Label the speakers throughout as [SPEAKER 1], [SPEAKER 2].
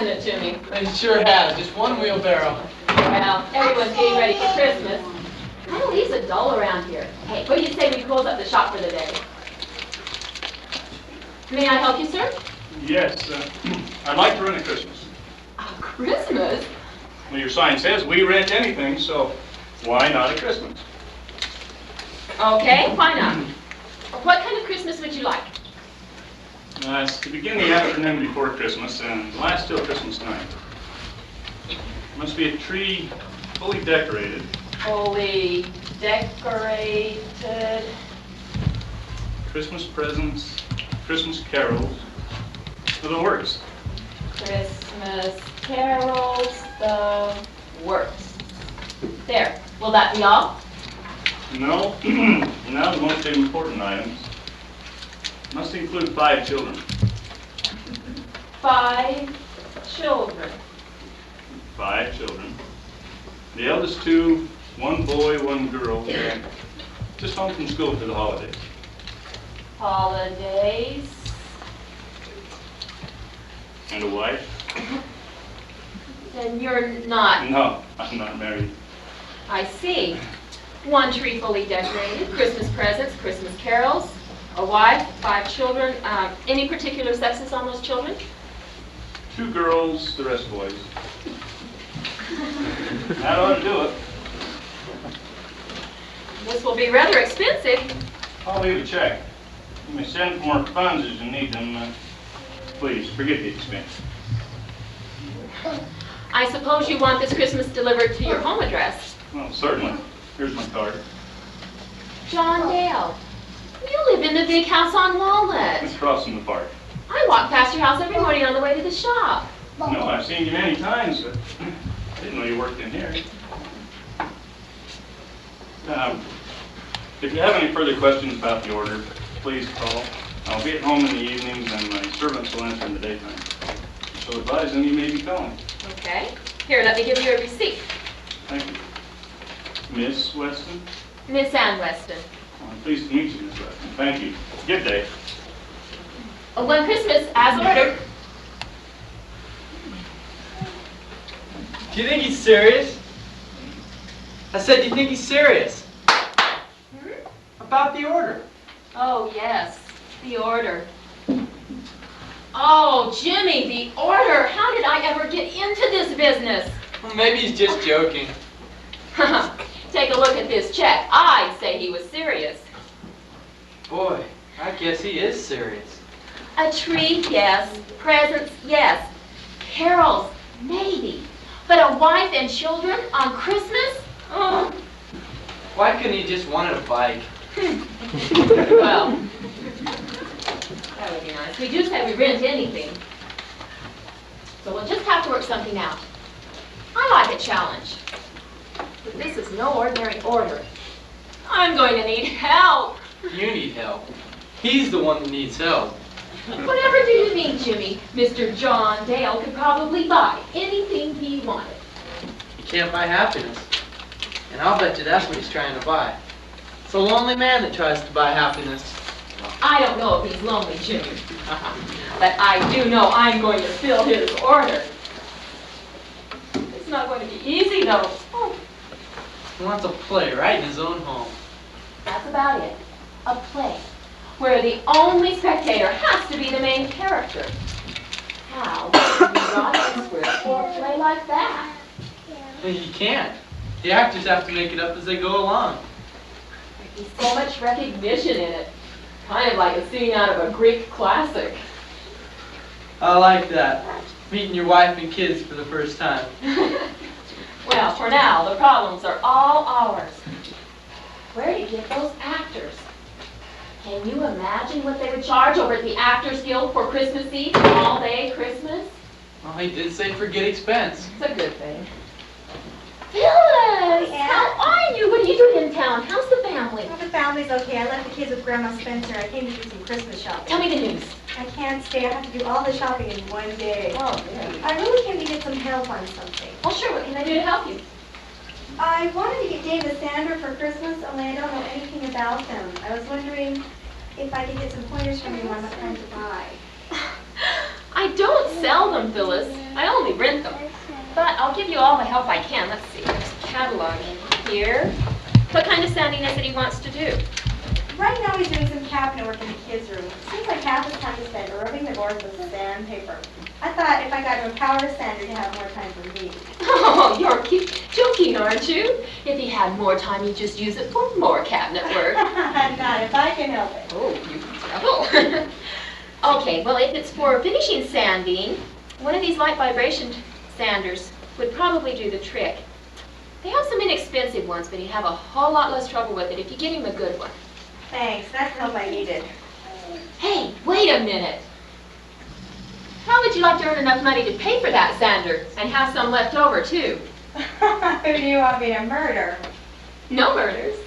[SPEAKER 1] hasn't it, Jimmy?
[SPEAKER 2] It sure has. Just one wheelbarrow.
[SPEAKER 1] Well, everyone's getting ready for Christmas. Kind of leaves it dull around here. Hey, what do you say we close up the shop for the day? May I help you, sir?
[SPEAKER 3] Yes, I'd like to rent a Christmas.
[SPEAKER 1] Oh, Christmas?
[SPEAKER 3] Well, your sign says we rent anything, so why not a Christmas?
[SPEAKER 1] Okay, why not? What kind of Christmas would you like?
[SPEAKER 3] It's to begin the afternoon before Christmas and last till Christmas night. Must be a tree fully decorated.
[SPEAKER 1] Fully decorated.
[SPEAKER 3] Christmas presents, Christmas carols, the works.
[SPEAKER 1] Christmas carols, the works. There. Will that be all?
[SPEAKER 3] No, now the most important items. Must include 5 children.
[SPEAKER 1] 5 children.
[SPEAKER 3] 5 children. The eldest 2, 1 boy, 1 girl, just home from school for the holidays.
[SPEAKER 1] Holidays.
[SPEAKER 3] And a wife?
[SPEAKER 1] Then you're not.
[SPEAKER 3] No, I'm not married.
[SPEAKER 1] I see. 1 tree fully decorated, Christmas presents, Christmas carols, a wife, 5 children. Any particular sexes on those children?
[SPEAKER 3] 2 girls, the rest boys. That ought to do it.
[SPEAKER 1] This will be rather expensive.
[SPEAKER 3] I'll leave a check. You may send for more funds as you need them. Please, forget the expense.
[SPEAKER 1] I suppose you want this Christmas delivered to your home address.
[SPEAKER 3] Well, certainly. Here's my card.
[SPEAKER 1] John Dale, you live in the big house on Walnut.
[SPEAKER 3] It's crossing the park.
[SPEAKER 1] I walk past your house every morning on the way to the shop.
[SPEAKER 3] No, I've seen you many times, but I didn't know you worked in here. If you have any further questions about the order, please call. I'll be at home in the evenings and my servants will answer in the daytime. So advise them you may be calling.
[SPEAKER 1] Okay. Here, let me give you a receipt.
[SPEAKER 3] Thank you. Miss Weston?
[SPEAKER 1] Miss Ann Weston.
[SPEAKER 3] Well, I'm pleased to meet you, Miss Weston. Thank you. Good day.
[SPEAKER 1] One Christmas, as ordered.
[SPEAKER 2] Do you think he's serious? I said, do you think he's serious? About the order.
[SPEAKER 1] Oh, yes, the order. Oh, Jimmy, the order. How did I ever get into this business?
[SPEAKER 2] Well, maybe he's just joking.
[SPEAKER 1] Take a look at this check. I'd say he was serious.
[SPEAKER 2] Boy, I guess he is serious.
[SPEAKER 1] A tree, yes. Presents, yes. Carols, maybe. But a wife and children on Christmas? Oh.
[SPEAKER 2] Why couldn't he just wanted a bike?
[SPEAKER 1] Well, that would be nice. We do say we rent anything. So we'll just have to work something out. I like a challenge. But this is no ordinary order. I'm going to need help.
[SPEAKER 2] You need help. He's the one that needs help.
[SPEAKER 1] Whatever do you mean, Jimmy? Mr. John Dale could probably buy anything he wanted.
[SPEAKER 2] He can't buy happiness. And I'll bet you that's what he's trying to buy. It's a lonely man that tries to buy happiness.
[SPEAKER 1] I don't know if he's lonely, Jimmy. But I do know I'm going to fill his order. It's not going to be easy, though. Oh.
[SPEAKER 2] He wants a play right in his own home.
[SPEAKER 1] That's about it. A play where the only spectator has to be the main character. How can you write a script for a play like that?
[SPEAKER 2] Well, you can't. The actors have to make it up as they go along.
[SPEAKER 1] There's so much recognition in it. Kind of like a scene out of a Greek classic.
[SPEAKER 2] I like that. Meeting your wife and kids for the first time.
[SPEAKER 1] Well, for now, the problems are all ours. Where do you get those actors? Can you imagine what they would charge over at the Actors Guild for Christmas Eve, all day Christmas?
[SPEAKER 2] Well, he did say forget expense.
[SPEAKER 1] It's a good thing. Phyllis! How are you? What are you doing in town? How's the family?
[SPEAKER 4] Well, the family's okay. I left the kids with Grandma Spencer. I came to do some Christmas shopping.
[SPEAKER 1] Tell me the news.
[SPEAKER 4] I can't stay. I have to do all the shopping in one day.
[SPEAKER 1] Oh, yeah.
[SPEAKER 4] I really came to get some help on something.
[SPEAKER 1] Well, sure. What can I do to help you?
[SPEAKER 4] I wanted to get Dave and Sandra for Christmas, only I don't know anything about them. I was wondering if I could get some pointers from you on what kind to buy.
[SPEAKER 1] I don't sell them, Phyllis. I only help I can. Let's see, there's a catalog in here. What kind of sanding is it he wants to do?
[SPEAKER 4] Right now he's doing some cabinet work in the kids' room. Seems like half his time is spent rubbing the boards with sandpaper. I thought if I got him a power sander, he'd have more time for me.
[SPEAKER 1] Oh, you're joking, aren't you? If he had more time, he'd just use it for more cabinet work.
[SPEAKER 4] Not if I can help it.
[SPEAKER 1] Oh, you devil. Okay, well, if it's for finishing sanding, one of these light vibration sanders would probably do the trick. They have some inexpensive ones, but you have a whole lot less trouble with it if you get him a good one.
[SPEAKER 4] Thanks, that's the help I needed.
[SPEAKER 1] Hey, wait a minute. How would you like to earn enough money to pay for that sander and have some left over, too?
[SPEAKER 4] Who do you want me to murder?
[SPEAKER 1] No murders.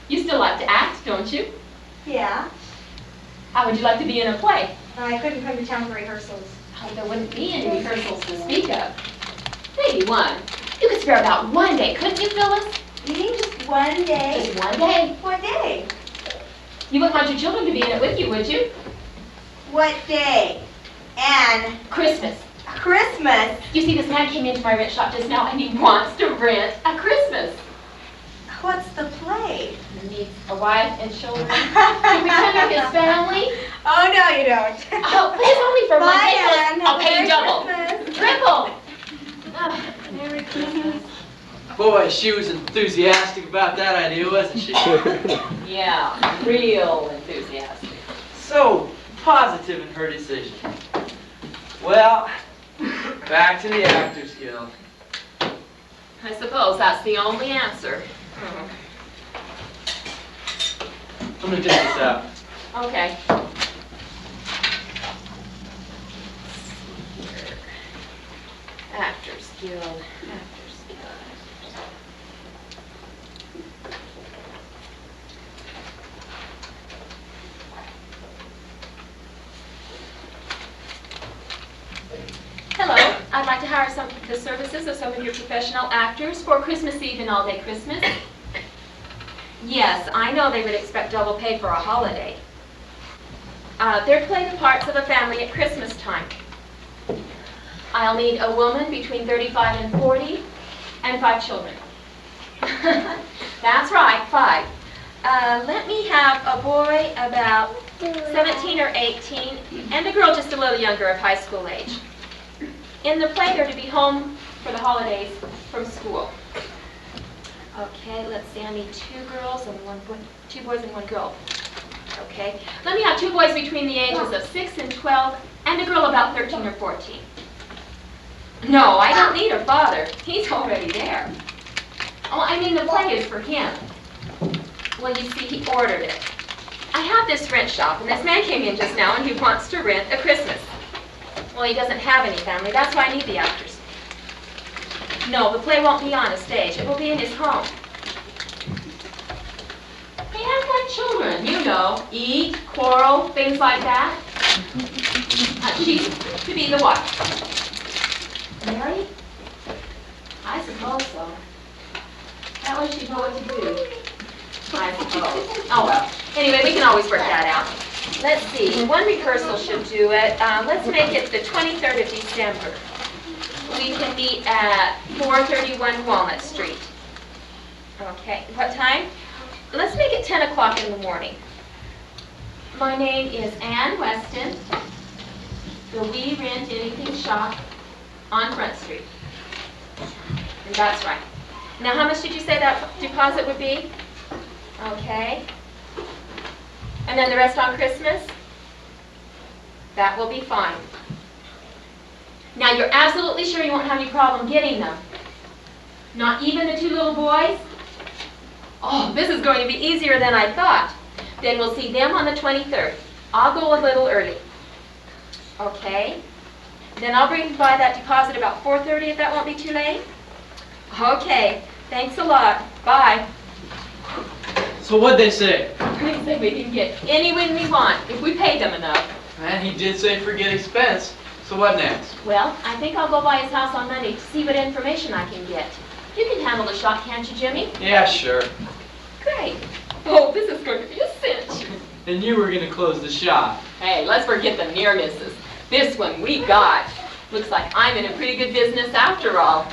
[SPEAKER 1] You still like to act, don't you?
[SPEAKER 4] Yeah,
[SPEAKER 1] How would you like to be in a play?
[SPEAKER 4] I couldn't come to town for rehearsals.
[SPEAKER 1] Oh, there wouldn't be any rehearsals to speak of. Maybe one. You could spare about one day, couldn't you, Phyllis?
[SPEAKER 4] You mean just one day?
[SPEAKER 1] Just one day.
[SPEAKER 4] What day?
[SPEAKER 1] You wouldn't want your children to be in it with you, would you?
[SPEAKER 4] What day? And
[SPEAKER 1] Christmas.
[SPEAKER 4] Christmas?
[SPEAKER 1] You see, this man came into my rent shop just now and he wants to rent a Christmas.
[SPEAKER 4] What's the play?
[SPEAKER 1] He needs a wife and children. To pretend you're his family.
[SPEAKER 4] Oh, no, you don't.
[SPEAKER 1] Oh, but it's only for one
[SPEAKER 4] Bye,
[SPEAKER 1] day.
[SPEAKER 4] Ann.
[SPEAKER 1] I'll pay you
[SPEAKER 4] Merry
[SPEAKER 1] double.
[SPEAKER 4] Christmas.
[SPEAKER 1] Triple. Oh, Merry Christmas.
[SPEAKER 2] Boy, she was enthusiastic about that idea, wasn't she?
[SPEAKER 1] Yeah, real enthusiastic.
[SPEAKER 2] So positive in her decision. Well, back to the Actors Guild.
[SPEAKER 1] I suppose that's the only answer.
[SPEAKER 2] I'm gonna dig this out.
[SPEAKER 1] Okay. Actors Guild. Actors Guild. Hello, I'd like to hire the services of some of your professional actors for Christmas Eve and all-day Christmas. Yes, I know they would expect double pay for a holiday. They're playing the parts of a family at Christmas time. I'll need a woman between 35 and 40 and 5 children. That's right, 5. Let me have a boy about 17 or 18 and a girl just a little younger of high school age. In the play, they're to be home for the holidays from school. Okay, let's see, I need 2 girls and 2 boys and 1 girl. Okay, let me have 2 boys between the ages of 6 and 12 and a girl about 13 or 14. No, I don't need a father. He's already there. Oh, I mean the play is for him. Well, you see, he ordered it. I have this rent shop, and this man came in just now, and he wants to rent a Christmas. Well, he doesn't have any family. That's why I need the actors. No, the play won't be on a stage. It will be in his home. They act like children, you know. Eat, quarrel, things like that. She's to be the wife. Married? I suppose so. That way she'd know what to do. I suppose. Oh, well. Anyway, we can always work that out. Let's see. 1 rehearsal should do it. Let's make it the 23rd of December. We can meet at 431 Walnut Street. Okay. What time? Let's make it 10 o'clock in the morning. My name is Ann Weston. The We Rent Anything shop on Front Street. And that's right. Now, how much did you say that deposit would be? Okay. And then the rest on Christmas? That will be fine. Now, you're absolutely sure you won't have any problem getting them? Not even the 2 little boys? Oh, this is going to be easier than I thought. Then we'll see them on the 23rd. I'll go a little early. Okay. Then I'll bring by that deposit about 4:30 if that won't be too late. Okay. Thanks a lot. Bye.
[SPEAKER 2] So what'd they say?
[SPEAKER 1] They say we can get anyone we want if we pay them enough.
[SPEAKER 2] And he did say forget expense. So what next?
[SPEAKER 1] Well, I think I'll go by his house on Monday to see what information I can get. You can handle the shop, can't you, Jimmy?
[SPEAKER 2] Yeah, sure.
[SPEAKER 1] Great. Oh, this is going to be a cinch.
[SPEAKER 2] And you were gonna close the shop.
[SPEAKER 1] Hey, let's forget the near misses. This one we got. Looks like I'm in a pretty good business after all.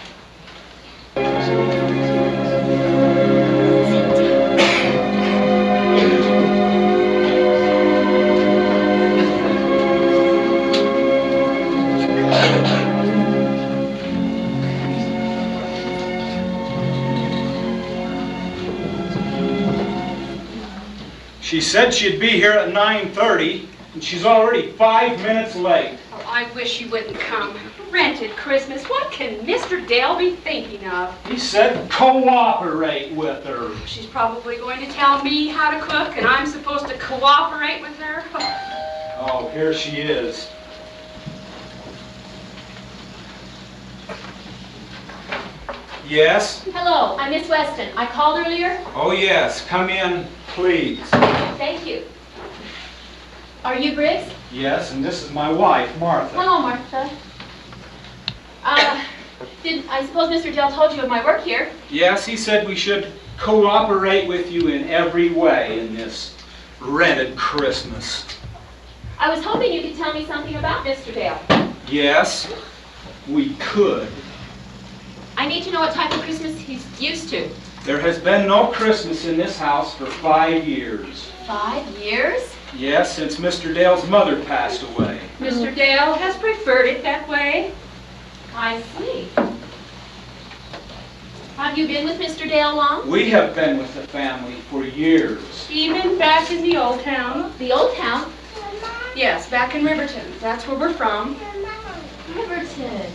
[SPEAKER 5] She said she'd be here at 9:30, and she's already 5 minutes late.
[SPEAKER 6] Oh, I wish you wouldn't come. Rented Christmas. What can Mr. Dale be thinking of?
[SPEAKER 5] He said cooperate with her.
[SPEAKER 6] She's probably going to tell me how to cook, and I'm supposed to cooperate with her.
[SPEAKER 5] Oh, here she is. Yes?
[SPEAKER 1] Hello, I'm Miss Weston. I called earlier.
[SPEAKER 5] Oh, yes. Come in, please.
[SPEAKER 1] Thank you. Are you Briggs?
[SPEAKER 5] Yes, and this is my wife, Martha.
[SPEAKER 1] Hello, Martha. I suppose Mr. Dale told you of my work here.
[SPEAKER 5] Yes, he said we should cooperate with you in every way in this rented Christmas.
[SPEAKER 1] I was hoping you could tell me something about Mr. Dale.
[SPEAKER 5] Yes, we could.
[SPEAKER 1] I need to know what type of Christmas he's used to.
[SPEAKER 5] There has been no Christmas in this house for 5 years.
[SPEAKER 1] 5 years?
[SPEAKER 5] Yes, since Mr. Dale's mother passed away.
[SPEAKER 6] Mr. Dale has preferred it that way.
[SPEAKER 1] I see. Have you been with Mr. Dale long?
[SPEAKER 5] We have been with the family for years.
[SPEAKER 6] Even back in the old town.
[SPEAKER 1] The old town?
[SPEAKER 6] Yes, back in Riverton. That's where we're from.
[SPEAKER 1] Riverton.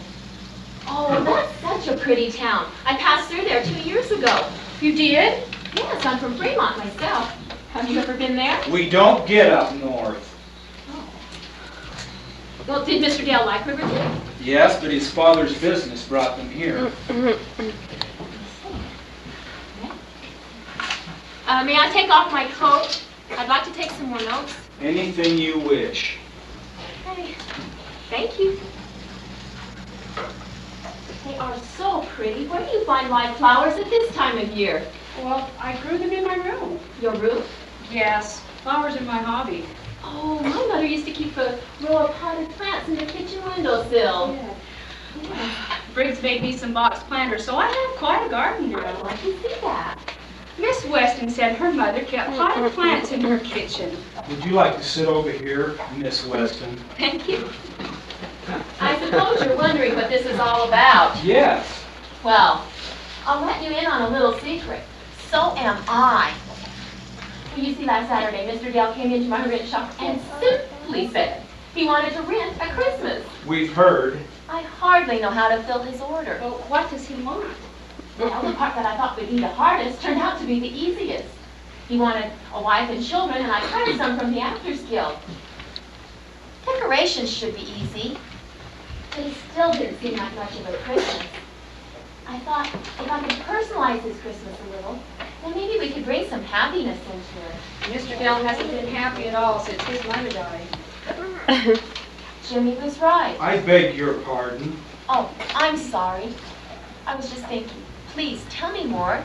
[SPEAKER 1] Oh, that's such a pretty town. I passed through there 2 years ago.
[SPEAKER 6] You did?
[SPEAKER 1] Yes, I'm from Fremont myself. Have you ever been there?
[SPEAKER 5] We don't get up north.
[SPEAKER 1] Well, did Mr. Dale like Riverton?
[SPEAKER 5] Yes, but his father's business brought them here.
[SPEAKER 1] May I take off my coat? I'd like to take some more notes.
[SPEAKER 5] Anything you wish.
[SPEAKER 1] Okay. Thank you. They are so pretty. Where do you find live flowers at this time of year?
[SPEAKER 6] Well, I grew them in my room.
[SPEAKER 1] Your room?
[SPEAKER 6] Yes, flowers are my hobby.
[SPEAKER 1] Oh, my mother used to keep a row of potted plants in the kitchen windowsill.
[SPEAKER 6] Briggs made me some box planters, so I have quite a garden
[SPEAKER 1] Oh,
[SPEAKER 6] now.
[SPEAKER 1] I can see that.
[SPEAKER 6] Miss Weston said her mother kept potted plants in her kitchen.
[SPEAKER 5] Would you like to sit over here, Miss Weston?
[SPEAKER 1] Thank you. I suppose you're wondering what this is all about.
[SPEAKER 5] Yes.
[SPEAKER 1] Well, I'll let you in on a little secret. So am I. Well, you see, last Saturday, Mr. Dale came into my rent shop and simply said he wanted to rent a Christmas.
[SPEAKER 5] We've heard.
[SPEAKER 1] I hardly know how to fill his order.
[SPEAKER 6] Well, what does he want?
[SPEAKER 1] Well, the part that I thought would be the hardest turned out to be the easiest. He wanted a wife and children, and I cut some from the Actors Guild. Decorations should be easy, but it still didn't seem like much of a Christmas. I thought if I could personalize his Christmas a little, then maybe we could bring some happiness into it.
[SPEAKER 6] Mr. Dale hasn't been happy at all since his mother died.
[SPEAKER 1] Jimmy was right.
[SPEAKER 5] I beg your pardon.
[SPEAKER 1] Oh, I'm sorry. I was just thinking. Please, tell me more.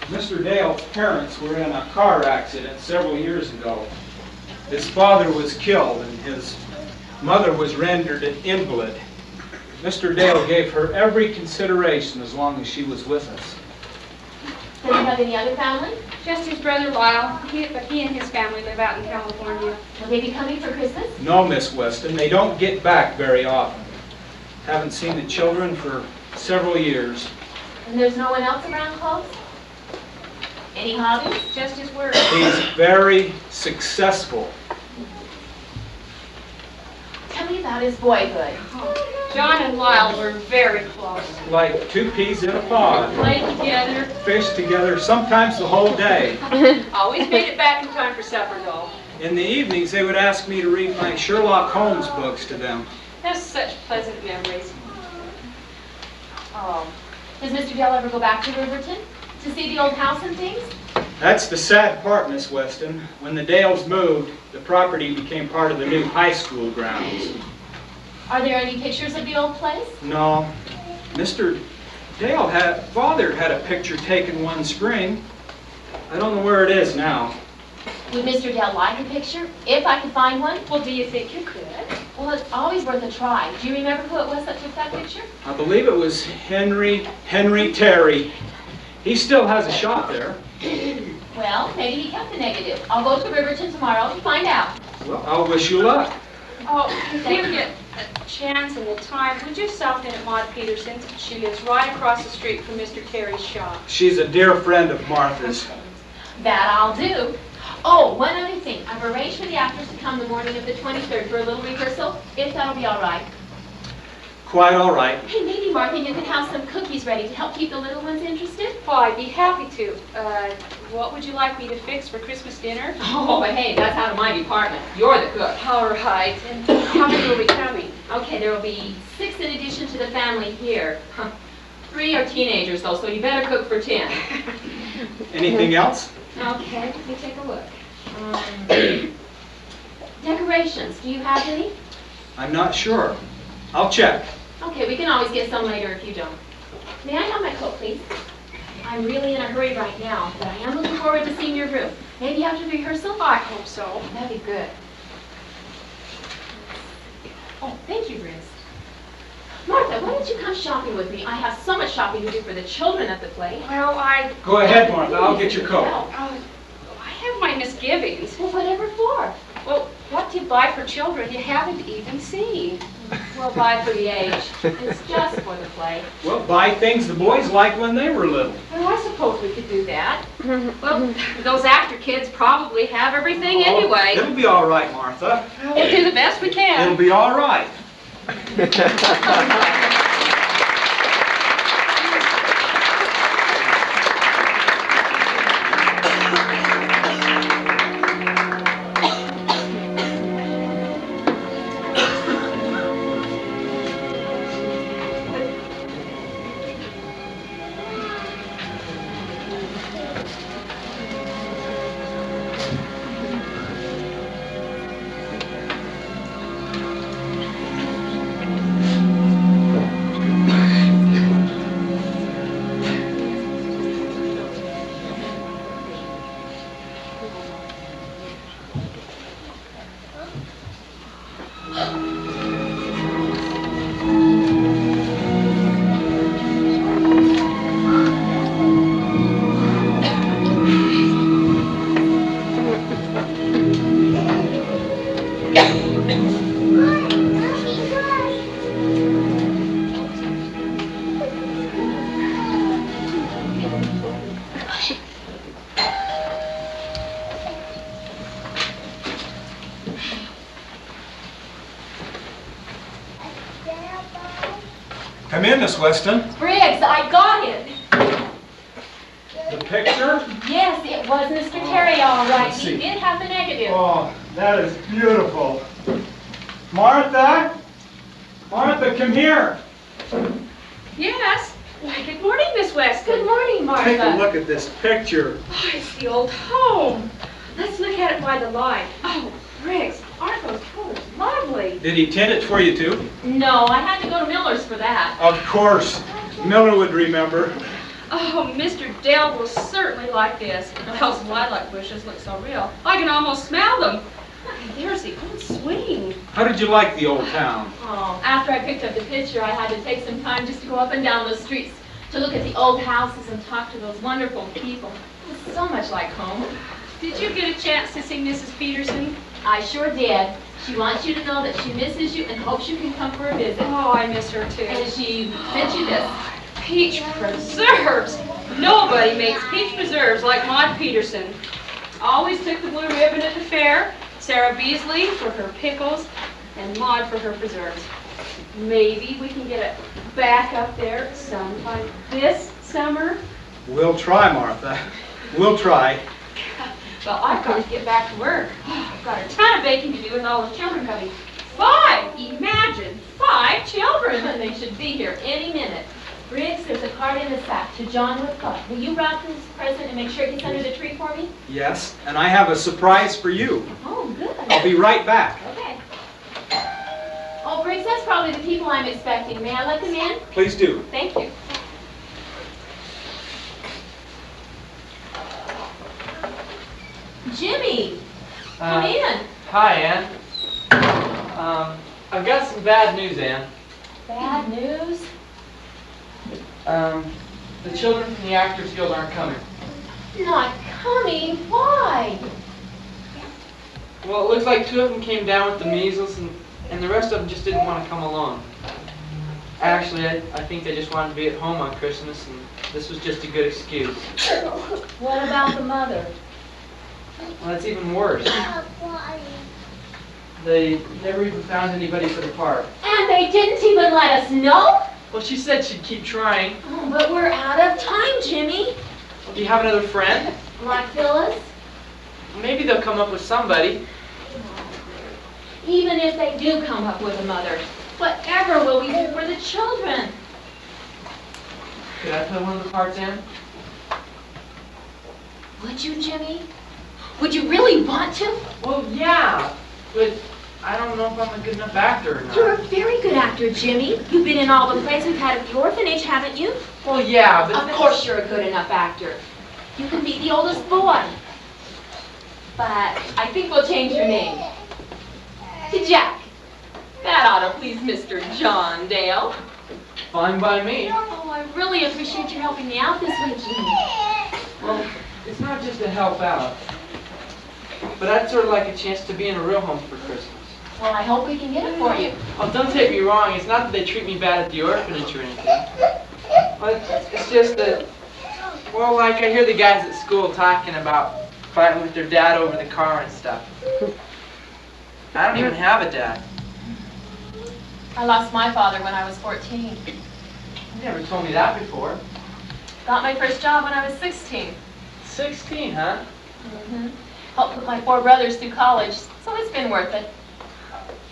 [SPEAKER 5] Mr. Dale's parents were in a car accident several years ago. His father was killed and his mother was rendered an invalid. Mr. Dale gave her every consideration as long as she was with us.
[SPEAKER 1] Does he have any other family?
[SPEAKER 6] Just his brother Lyle, but he and his family live out in California.
[SPEAKER 1] Will they be coming for Christmas?
[SPEAKER 5] No, Miss Weston, they don't get back very often. Haven't seen the children for several years.
[SPEAKER 1] And there's no one else around close? Any hobbies?
[SPEAKER 6] Just his word.
[SPEAKER 5] He's very successful.
[SPEAKER 1] Tell me about his boyhood.
[SPEAKER 6] John and Lyle were very close.
[SPEAKER 5] Like two peas in a pod.
[SPEAKER 6] Played together.
[SPEAKER 5] Fish together, sometimes the whole day.
[SPEAKER 6] Always made it back in time for supper, though.
[SPEAKER 5] In the evenings, they would ask me to read my Sherlock Holmes books to them.
[SPEAKER 6] That's such pleasant memories.
[SPEAKER 1] Oh. Does Mr. Dale ever go back to Riverton to see the old house and things?
[SPEAKER 5] That's the sad part, Miss Weston. When the Dales moved, the property became part of the new high school grounds.
[SPEAKER 1] Are there any pictures of the old place?
[SPEAKER 5] No. Mr. Father had a picture taken one spring. I don't know where it is now.
[SPEAKER 1] Would Mr. Dale like a picture, if I could find one?
[SPEAKER 6] Well, do you think you could?
[SPEAKER 1] Well, it's always worth a try. Do you remember who it was that took that picture?
[SPEAKER 5] I believe it was Henry Terry. He still has a shop there.
[SPEAKER 1] Well, maybe he kept the negative. I'll go to Riverton tomorrow to find out.
[SPEAKER 5] Well, I'll wish you luck.
[SPEAKER 6] Oh, if you get a chance and the time, would you stop in at Maud Peterson's? She lives right across the street from Mr. Terry's shop.
[SPEAKER 5] She's a dear friend of Martha's.
[SPEAKER 1] That I'll do. Oh, one other thing. I've arranged for the actors to come the morning of the 23rd for a little rehearsal, if that'll be all right.
[SPEAKER 5] Quite all right.
[SPEAKER 1] Hey, maybe, Martha, you could have some cookies ready to help keep the little ones interested.
[SPEAKER 6] Oh, I'd be happy to. What would you like me to fix for Christmas dinner?
[SPEAKER 1] Oh, but hey, that's out of my department. You're the cook.
[SPEAKER 6] All right. And how many will be coming?
[SPEAKER 1] Okay, there will be 6 in addition to the family here. 3 are teenagers, though, so you better cook for 10.
[SPEAKER 5] Anything else?
[SPEAKER 1] Okay, let me take a look. Decorations, do you have any?
[SPEAKER 5] I'm not sure. I'll check.
[SPEAKER 1] Okay, we can always get some later if you don't. May I have my coat, please? I'm really in a hurry right now, but I am looking forward to seeing your room. Maybe after the rehearsal?
[SPEAKER 6] I hope so.
[SPEAKER 1] That'd be good. Oh, thank you, Riz. Martha, why don't you come shopping with me? I have so much shopping to do for the children at the play.
[SPEAKER 6] Well,
[SPEAKER 5] Go ahead, Martha. I'll get your coat.
[SPEAKER 6] I have my misgivings.
[SPEAKER 1] Well, whatever for?
[SPEAKER 6] Well, what to buy for children you haven't even seen.
[SPEAKER 1] Well, buy for the age. It's just for the play.
[SPEAKER 5] Well, buy things the boys liked when they were little.
[SPEAKER 1] Well, I suppose we could do that.
[SPEAKER 6] Well, those actor kids probably have everything anyway.
[SPEAKER 5] It'll be all right, Martha.
[SPEAKER 6] We'll do the best we
[SPEAKER 5] It'll
[SPEAKER 6] can.
[SPEAKER 5] be all right. Come in, Miss Weston.
[SPEAKER 1] Briggs, I got it.
[SPEAKER 5] The picture?
[SPEAKER 1] Yes, it was Mr. Terry, all right.
[SPEAKER 5] Let's
[SPEAKER 1] He
[SPEAKER 5] see.
[SPEAKER 1] did have the negative.
[SPEAKER 5] Oh, that is beautiful. Martha? Martha, come here.
[SPEAKER 6] Yes. Why, good morning, Miss Weston.
[SPEAKER 1] Good morning, Martha.
[SPEAKER 5] Take a look at this picture.
[SPEAKER 6] Oh, it's the old home. Let's look at it by the light. Oh, Briggs, aren't those colors lovely?
[SPEAKER 5] Did he tint it for you too?
[SPEAKER 1] No, I had to go to Miller's for that.
[SPEAKER 5] Of course. Miller would remember.
[SPEAKER 6] Oh, Mr. Dale will certainly like this. Those lilac bushes look so real. I can almost smell them. And there's the old swing.
[SPEAKER 5] How did you like the old town?
[SPEAKER 1] Oh, after I picked up the picture, I had to take some time just to go up and down the streets to look at the old houses and talk to those wonderful people. It was so much like home.
[SPEAKER 6] Did you get a chance to see Mrs. Peterson?
[SPEAKER 1] I sure did. She wants you to know that she misses you and hopes you can come for a visit.
[SPEAKER 6] Oh, I miss her too.
[SPEAKER 1] And she sent you this.
[SPEAKER 6] Peach preserves. Nobody makes peach preserves like Maud Peterson. Always took the blue ribbon at the fair. Sarah Beasley for her pickles and Maud for her preserves. Maybe we can get it back up there sometime this summer.
[SPEAKER 5] We'll try, Martha. We'll try.
[SPEAKER 6] Well, I've got to get back to work. I've got a ton of baking to do with all the children coming. 5! Imagine! 5 children!
[SPEAKER 1] And they should be here any minute. Briggs, there's a card in the sack to John Woodcock. Will you wrap this present and make sure it gets under the tree for me?
[SPEAKER 5] Yes, and I have a surprise for you.
[SPEAKER 1] Oh, good.
[SPEAKER 5] I'll be right back.
[SPEAKER 1] Okay. Oh, Briggs, that's probably the people I'm expecting. May I let them in?
[SPEAKER 5] Please do.
[SPEAKER 1] Thank you. Jimmy, come in.
[SPEAKER 2] Hi, Ann. I've got some bad news, Ann.
[SPEAKER 1] Bad news?
[SPEAKER 2] The children from the Actors Guild aren't coming.
[SPEAKER 1] Not coming? Why?
[SPEAKER 2] Well, it looks like 2 of them came down with the measles, and the rest of them just didn't want to come along. Actually, I think they just wanted to be at home on Christmas, and this was just a good excuse.
[SPEAKER 1] What about the mother?
[SPEAKER 2] Well, that's even worse. They never even found anybody for the part.
[SPEAKER 1] And they didn't even let us know?
[SPEAKER 2] Well, she said she'd keep trying.
[SPEAKER 1] Oh, but we're out of time, Jimmy.
[SPEAKER 2] Do you have another friend?
[SPEAKER 1] Like Phyllis?
[SPEAKER 2] Maybe they'll come up with somebody.
[SPEAKER 1] Even if they do come up with a mother, whatever will we do for the children?
[SPEAKER 2] Could I play one of the parts, Ann?
[SPEAKER 1] Would you, Jimmy? Would you really want to?
[SPEAKER 2] Well, yeah, but I don't know if I'm a good enough actor or not.
[SPEAKER 1] You're a very good actor, Jimmy. You've been in all the plays we've had at the orphanage, haven't you?
[SPEAKER 2] Well, yeah, but...
[SPEAKER 1] Of course you're a good enough actor. You can be the oldest boy. But I think we'll change your name to Jack. That ought to please Mr. John Dale.
[SPEAKER 2] Fine by me.
[SPEAKER 1] Oh, I really appreciate your helping me out this week, Jimmy.
[SPEAKER 2] Well, it's not just to help out, but I'd sort of like a chance to be in a real home for Christmas.
[SPEAKER 1] Well, I hope we can get it for you.
[SPEAKER 2] Oh, don't take me wrong. It's not that they treat me bad at the orphanage or anything. But it's just that, well, like I hear the guys at school talking about fighting with their dad over the car and stuff. I don't even have a dad.
[SPEAKER 1] I lost my father when I was 14.
[SPEAKER 2] You never told me that before.
[SPEAKER 1] Got my first job when I was 16.
[SPEAKER 2] 16, huh?
[SPEAKER 1] Helped put my 4 brothers through college, so it's been worth it.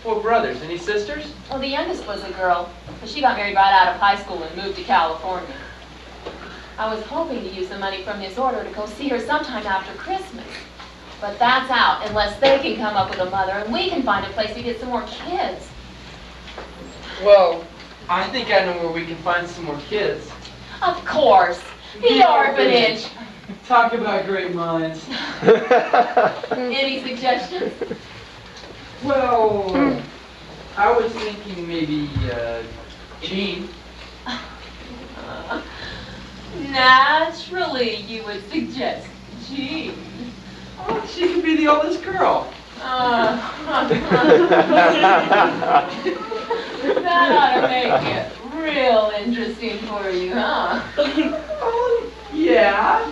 [SPEAKER 2] 4 brothers. Any sisters?
[SPEAKER 1] Well, the youngest was a girl, but she got married right out of high school and moved to California. I was hoping to use the money from his order to go see her sometime after Christmas. But that's out unless they can come up with a mother and we can find a place to get some more kids.
[SPEAKER 2] Well, I think I know where we can find some more kids.
[SPEAKER 1] Of course, the orphanage.
[SPEAKER 2] Talk about great minds.
[SPEAKER 1] Any suggestions?
[SPEAKER 2] Well, I was thinking maybe Jean.
[SPEAKER 1] Naturally, you would suggest Jean.
[SPEAKER 2] Oh, she could be the oldest girl.
[SPEAKER 1] That ought to make it real interesting for you, huh?
[SPEAKER 2] Oh, yeah.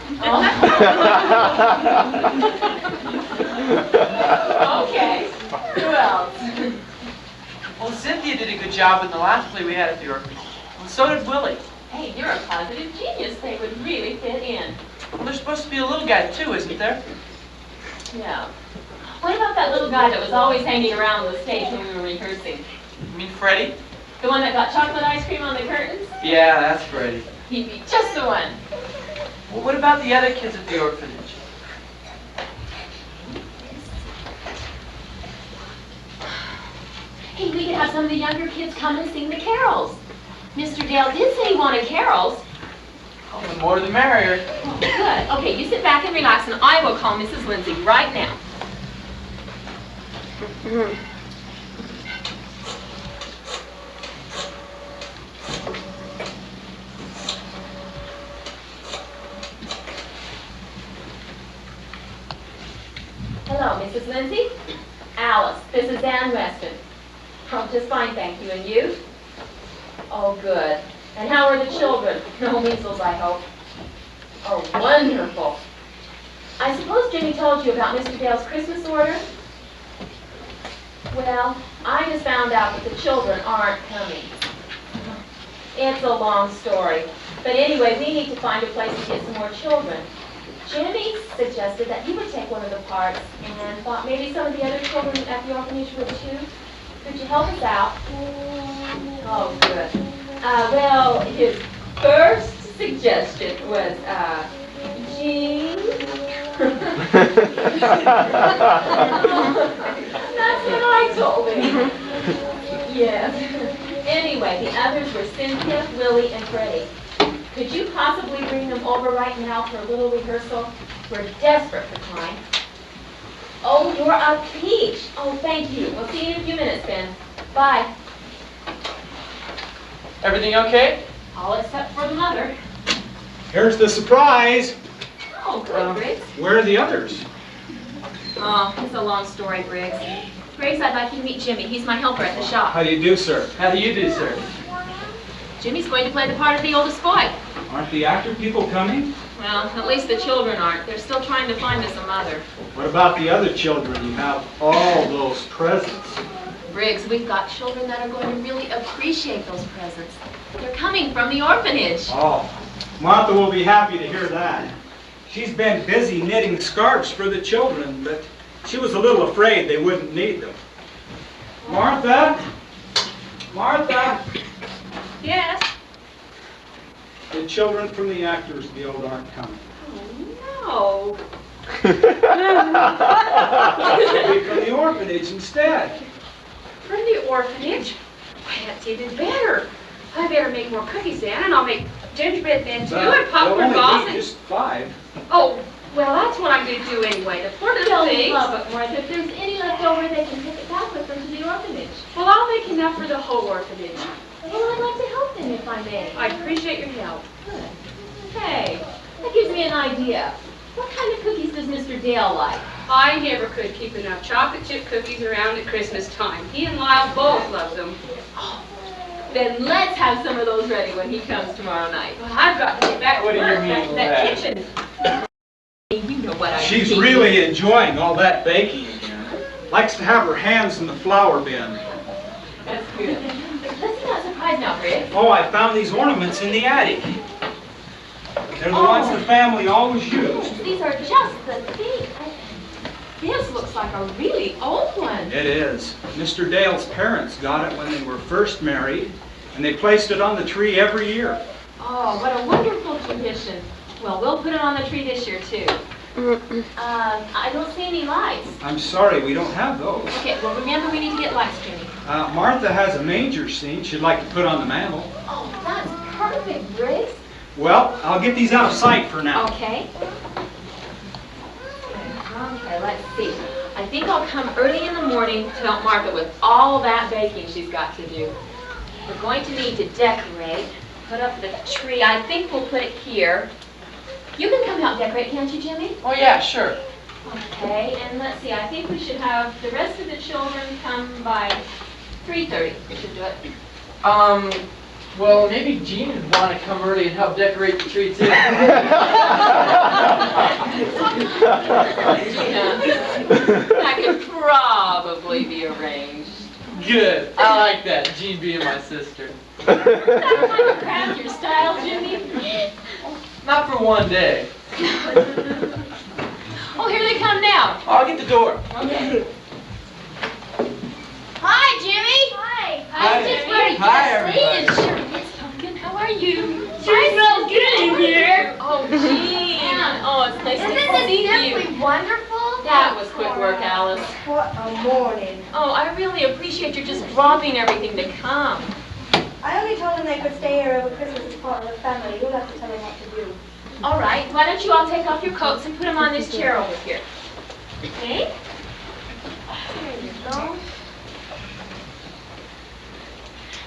[SPEAKER 1] Okay. Who else?
[SPEAKER 2] Well, Cynthia did a good job in the last play we had at the orphanage. And so did Willie.
[SPEAKER 1] Hey, you're a positive genius. They would really fit in.
[SPEAKER 2] Well, there's supposed to be a little guy too, isn't there?
[SPEAKER 1] Yeah. What about that little guy that was always hanging around the stage when we were rehearsing?
[SPEAKER 2] You mean Freddie?
[SPEAKER 1] The one that got chocolate ice cream on the curtains?
[SPEAKER 2] Yeah, that's Freddie.
[SPEAKER 1] He'd be just the one.
[SPEAKER 2] Well, what about the other kids at the orphanage?
[SPEAKER 1] Hey, we could have some of the younger kids come and sing the carols. Mr. Dale did say he wanted carols.
[SPEAKER 2] Oh, the more the merrier.
[SPEAKER 1] Oh, good. Okay, you sit back and relax, and I will call Mrs. Lindsay right now. Hello, Mrs. Lindsay. Alice, this is Ann Weston. Oh, just fine, thank you. And you? Oh, good. And how are the children? No measles, I hope. Oh, wonderful. I suppose Jimmy told you about Mr. Dale's Christmas order? Well, I just found out that the children aren't coming. It's a long story. But anyway, we need to find a place to get some more children. Jimmy suggested that he would take one of the parts and thought maybe some of the other children at the orphanage would too. Could you help us out? Oh, good. Well, his first suggestion was, Jean. That's what I told him. Yes. Anyway, the others were Cynthia, Willie, and Freddie. Could you possibly bring them over right now for a little rehearsal? We're desperate for time. Oh, you're a peach. Oh, thank you. We'll see you in a few minutes, Ben. Bye.
[SPEAKER 2] Everything okay?
[SPEAKER 1] All except for the mother.
[SPEAKER 5] Here's the surprise.
[SPEAKER 1] Oh, good, Briggs.
[SPEAKER 5] Where are the others?
[SPEAKER 1] Oh, it's a long story, Briggs. Briggs, I'd like you to meet Jimmy. He's my helper at the shop.
[SPEAKER 5] How do you do, sir?
[SPEAKER 2] How do you do, sir?
[SPEAKER 1] Jimmy's going to play the part of the oldest boy.
[SPEAKER 5] Aren't the actor people coming?
[SPEAKER 1] Well, at least the children aren't. They're still trying to find us a mother.
[SPEAKER 5] What about the other children? You have all those presents.
[SPEAKER 1] Briggs, we've got children that are going to really appreciate those presents. They're coming from the orphanage.
[SPEAKER 5] Oh, Martha will be happy to hear that. She's been busy knitting scarves for the children, but she was a little afraid they wouldn't need them. Martha? Martha?
[SPEAKER 6] Yes?
[SPEAKER 5] The children from the Actors Guild aren't coming.
[SPEAKER 6] No.
[SPEAKER 5] They'll be from the orphanage instead.
[SPEAKER 6] From the orphanage? Why, that's even better. I better make more cookies then, and I'll make gingerbread then too, and
[SPEAKER 5] They'll
[SPEAKER 6] popcorn
[SPEAKER 5] only
[SPEAKER 6] balls.
[SPEAKER 5] be
[SPEAKER 6] And...
[SPEAKER 5] just 5.
[SPEAKER 6] Oh, well, that's what I'm going to do anyway. The poor little
[SPEAKER 1] They'll
[SPEAKER 6] things.
[SPEAKER 1] love it, Martha. If there's any left over, they can take it back with them to the orphanage.
[SPEAKER 6] Well, I'll make enough for the whole orphanage.
[SPEAKER 1] Well, I'd like to help them if I may.
[SPEAKER 6] I appreciate your help.
[SPEAKER 1] Good. Hey, that gives me an idea. What kind of cookies does Mr. Dale like?
[SPEAKER 6] I never could keep enough chocolate chip cookies around at Christmas time. He and Lyle both love them.
[SPEAKER 1] Then let's have some of those ready when he comes tomorrow night.
[SPEAKER 6] Well, I've got to get back to
[SPEAKER 2] What do you
[SPEAKER 6] work.
[SPEAKER 2] mean
[SPEAKER 1] That
[SPEAKER 2] with
[SPEAKER 1] kitchen. You know what I mean.
[SPEAKER 5] She's really enjoying all that baking again. Likes to have her hands in the flour bin.
[SPEAKER 1] That's good. Let's see that surprise now, Briggs.
[SPEAKER 5] Oh, I found these ornaments in the attic. They're the ones the family always used.
[SPEAKER 1] These are just the thing. This looks like a really old one.
[SPEAKER 5] It is. Mr. Dale's parents got it when they were first married, and they placed it on the tree every year.
[SPEAKER 1] Oh, what a wonderful tradition. Well, we'll put it on the tree this year, too. I don't see any lights.
[SPEAKER 5] I'm sorry, we don't have those.
[SPEAKER 1] Okay, well, remember, we need to get lights, Jimmy.
[SPEAKER 5] Martha has a manger scene she'd like to put on the mantel.
[SPEAKER 1] Oh, that's perfect, Briggs.
[SPEAKER 5] Well, I'll get these out of sight for now.
[SPEAKER 1] Okay. Okay, let's see. I think I'll come early in the morning to help Martha with all that baking she's got to do. We're going to need to decorate, put up the tree. I think we'll put it here. You can come help decorate, can't you, Jimmy?
[SPEAKER 2] Oh yeah, sure.
[SPEAKER 1] Okay, and let's see, I think we should have the rest of the children come by 3:30. We should do it.
[SPEAKER 2] Well, maybe Jean would want to come early and help decorate the tree too.
[SPEAKER 1] That could probably be arranged.
[SPEAKER 2] Good. I like that, Jean being my sister.
[SPEAKER 1] That kind of craft your style, Jimmy.
[SPEAKER 2] Not for one day.
[SPEAKER 1] Oh, here they come now.
[SPEAKER 2] I'll get the door.
[SPEAKER 1] Okay.
[SPEAKER 4] Hi, Jimmy. Hi.
[SPEAKER 2] Hi.
[SPEAKER 1] I was just ready
[SPEAKER 2] Hi,
[SPEAKER 1] to
[SPEAKER 2] everybody.
[SPEAKER 1] sleep. Sure, Miss Pumpkin, how are you?
[SPEAKER 4] Sure smells good in here.
[SPEAKER 1] Oh, Jean. Oh, it's nice to see you.
[SPEAKER 4] Wonderful?
[SPEAKER 1] That was quick work, Alice.
[SPEAKER 4] What a morning.
[SPEAKER 1] Oh, I really appreciate you just dropping everything to come.
[SPEAKER 4] I only told them they could stay here over Christmas as part of the family. You'll have to tell them what to do.
[SPEAKER 1] All right, why don't you all take off your coats and put them on this chair over here? Okay? There you go.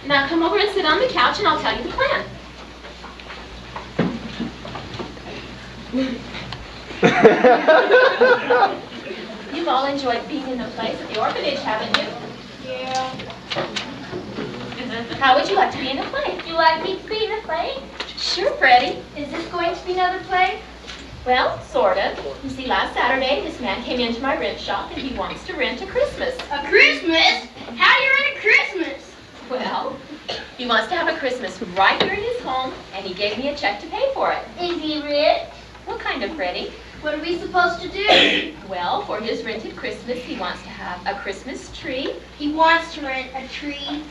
[SPEAKER 1] Now come over and sit on the couch and I'll tell you the plan. You've all enjoyed being in the place at the orphanage, haven't you?
[SPEAKER 4] Yeah.
[SPEAKER 1] How would you like to be in a play?
[SPEAKER 7] You like me to be in a play?
[SPEAKER 1] Sure, Freddie.
[SPEAKER 7] Is this going to be another play?
[SPEAKER 1] Well, sort of. You see, last Saturday, this man came into my rent shop and he wants to rent a Christmas.
[SPEAKER 7] A Christmas? How do you rent a Christmas?
[SPEAKER 1] Well, he wants to have a Christmas right here in his home, and he gave me a check to pay for it.
[SPEAKER 7] Is he rich?
[SPEAKER 1] What kind of, Freddie?
[SPEAKER 7] What are we supposed to do?
[SPEAKER 1] Well, for his rented Christmas, he wants to have a Christmas tree
[SPEAKER 7] He wants to rent a tree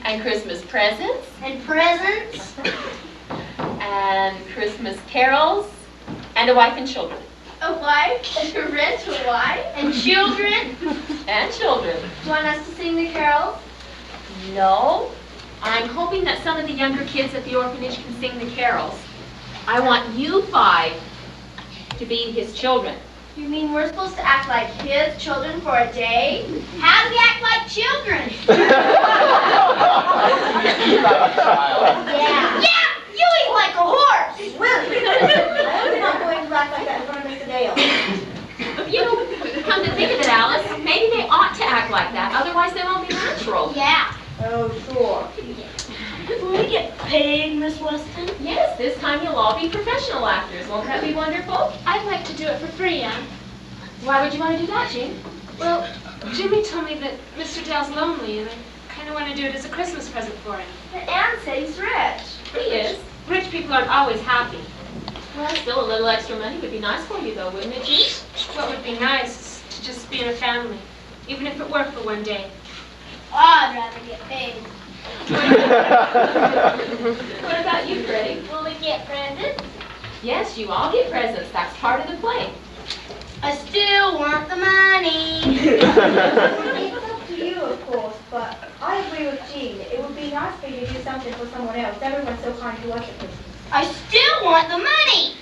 [SPEAKER 1] and Christmas presents
[SPEAKER 7] and presents.
[SPEAKER 1] and Christmas carols and a wife and children.
[SPEAKER 7] A wife? And to rent a wife? And children?
[SPEAKER 1] And children.
[SPEAKER 7] Do you want us to sing the carols?
[SPEAKER 1] No, I'm hoping that some of the younger kids at the orphanage can sing the carols. I want you 5 to be his children.
[SPEAKER 7] You mean we're supposed to act like his children for a day? How do we act like children? Yeah. Yeah, you eat like a horse.
[SPEAKER 4] Willie, I hope you're not going to act like that in front of Mr. Dale.
[SPEAKER 1] You know, come to think of it, Alice, maybe they ought to act like that, otherwise they won't be natural.
[SPEAKER 7] Yeah.
[SPEAKER 4] Oh, sure.
[SPEAKER 1] When we get
[SPEAKER 8] paid, Miss Weston?
[SPEAKER 1] Yes, this time you'll all be professional actors. Won't that be wonderful?
[SPEAKER 8] I'd like to do it for free, Anne.
[SPEAKER 1] Why would you want to do that, Jean?
[SPEAKER 6] Well, Jimmy told me that Mr. Dale's lonely, and I kind of want to do it as a Christmas present for him.
[SPEAKER 7] But Anne said he's rich.
[SPEAKER 1] He is.
[SPEAKER 6] Rich people aren't always happy.
[SPEAKER 1] Well, still a little extra money would be nice for you, though, wouldn't it, Jean?
[SPEAKER 6] What would be nice is to just be in a family, even if it were for one day.
[SPEAKER 7] I'd rather get paid.
[SPEAKER 1] What about you, Freddie?
[SPEAKER 7] Will we get presents?
[SPEAKER 1] Yes, you all get presents. That's part of the play.
[SPEAKER 7] I still want the money.
[SPEAKER 4] It's up to you, of course, but I agree with Jean. It would be nice for you to do something for someone else. Everyone's so kind to us at Christmas.
[SPEAKER 7] I still want the money.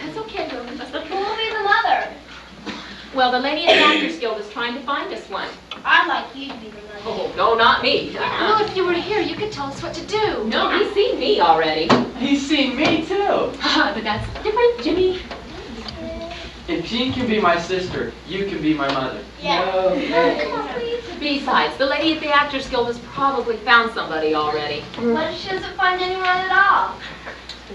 [SPEAKER 1] That's okay, Roman.
[SPEAKER 7] Who will be the mother?
[SPEAKER 1] Well, the lady at the Actors Guild is trying to find us one.
[SPEAKER 7] I'd like you to be the mother.
[SPEAKER 1] Oh, no, not me.
[SPEAKER 6] Well, if you were here, you could tell us what to do.
[SPEAKER 1] No, he's seen me already.
[SPEAKER 2] He's seen me too.
[SPEAKER 1] But that's different, Jimmy.
[SPEAKER 2] If Jean can be my sister, you can be my mother.
[SPEAKER 7] Yeah.
[SPEAKER 1] Come on, please. Besides, the lady at the Actors Guild has probably found somebody already.
[SPEAKER 7] What if she doesn't find anyone at all?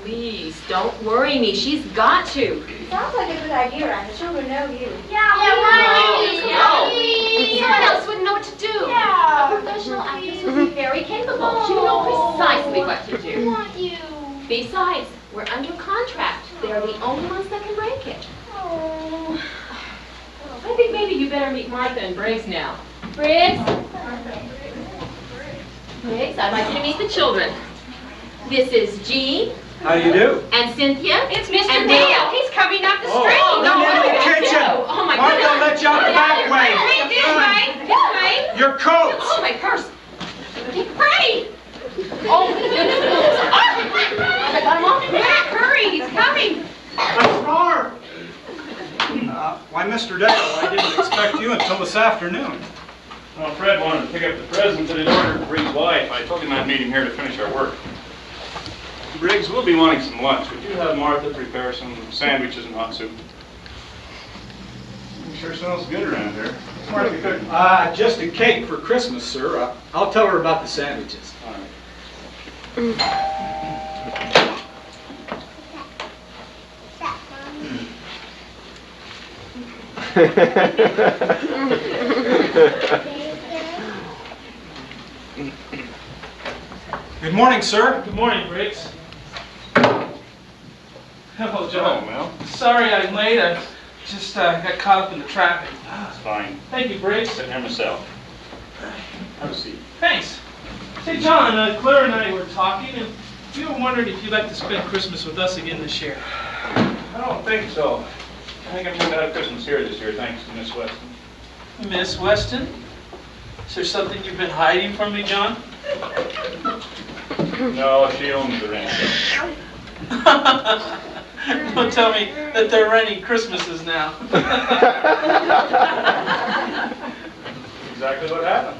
[SPEAKER 1] Please, don't worry me. She's got to.
[SPEAKER 4] Sounds like a good idea, Anne. The children know you.
[SPEAKER 7] Yeah,
[SPEAKER 1] No.
[SPEAKER 6] Someone else wouldn't know what to do.
[SPEAKER 7] Yeah.
[SPEAKER 1] A professional actress would be very capable. She would know precisely what to
[SPEAKER 7] I
[SPEAKER 1] do.
[SPEAKER 7] want you.
[SPEAKER 1] Besides, we're under contract. They're the only ones that can break it.
[SPEAKER 7] Oh.
[SPEAKER 1] I think maybe you better meet Martha and Briggs now. Briggs? Briggs, I'd like you to meet the children. This is Jean
[SPEAKER 5] How do you do?
[SPEAKER 1] and Cynthia.
[SPEAKER 6] It's Mr.
[SPEAKER 1] And
[SPEAKER 6] Dale.
[SPEAKER 1] Dale.
[SPEAKER 6] He's coming up the
[SPEAKER 5] Oh.
[SPEAKER 6] street.
[SPEAKER 5] No,
[SPEAKER 1] what
[SPEAKER 5] in the
[SPEAKER 1] did I
[SPEAKER 5] kitchen.
[SPEAKER 1] do? Oh, my
[SPEAKER 5] Martha,
[SPEAKER 1] goodness.
[SPEAKER 5] let you out the back way.
[SPEAKER 6] Wait, this way. This way.
[SPEAKER 5] Your coats!
[SPEAKER 1] Oh, my purse. Freddie! Oh, my goodness. I got him off.
[SPEAKER 6] Quick, hurry. He's coming.
[SPEAKER 5] My scarf! Why, Mr. Dale, I didn't expect you until this afternoon.
[SPEAKER 3] Well, Fred wanted to pick up the presents that he'd ordered for his wife. I told him I'd meet him here to finish our work. Briggs, we'll be wanting some lunch. Would you have Martha prepare some sandwiches and hot soup? It sure smells good around here. What's Martha cooking?
[SPEAKER 5] Just a cake for Christmas, sir. I'll tell her about the sandwiches.
[SPEAKER 3] All right.
[SPEAKER 5] Good morning, sir.
[SPEAKER 9] Good morning, Briggs. Hello,
[SPEAKER 3] Oh,
[SPEAKER 9] John.
[SPEAKER 3] well,
[SPEAKER 9] Sorry I'm late. I just got caught up in the traffic.
[SPEAKER 3] that's fine.
[SPEAKER 9] Thank you, Briggs.
[SPEAKER 3] Sitting here myself. Have a seat.
[SPEAKER 9] Thanks. Say, John, Claire and I were talking, and we were wondering if you'd like to spend Christmas with us again this year.
[SPEAKER 3] I don't think so. I think I'm going to have Christmas here this year, thanks to Miss Weston.
[SPEAKER 9] Miss Weston? Is there something you've been hiding from me, John?
[SPEAKER 3] No, she owns the ranch.
[SPEAKER 9] Don't tell me that they're renting Christmases now.
[SPEAKER 3] Exactly what happened.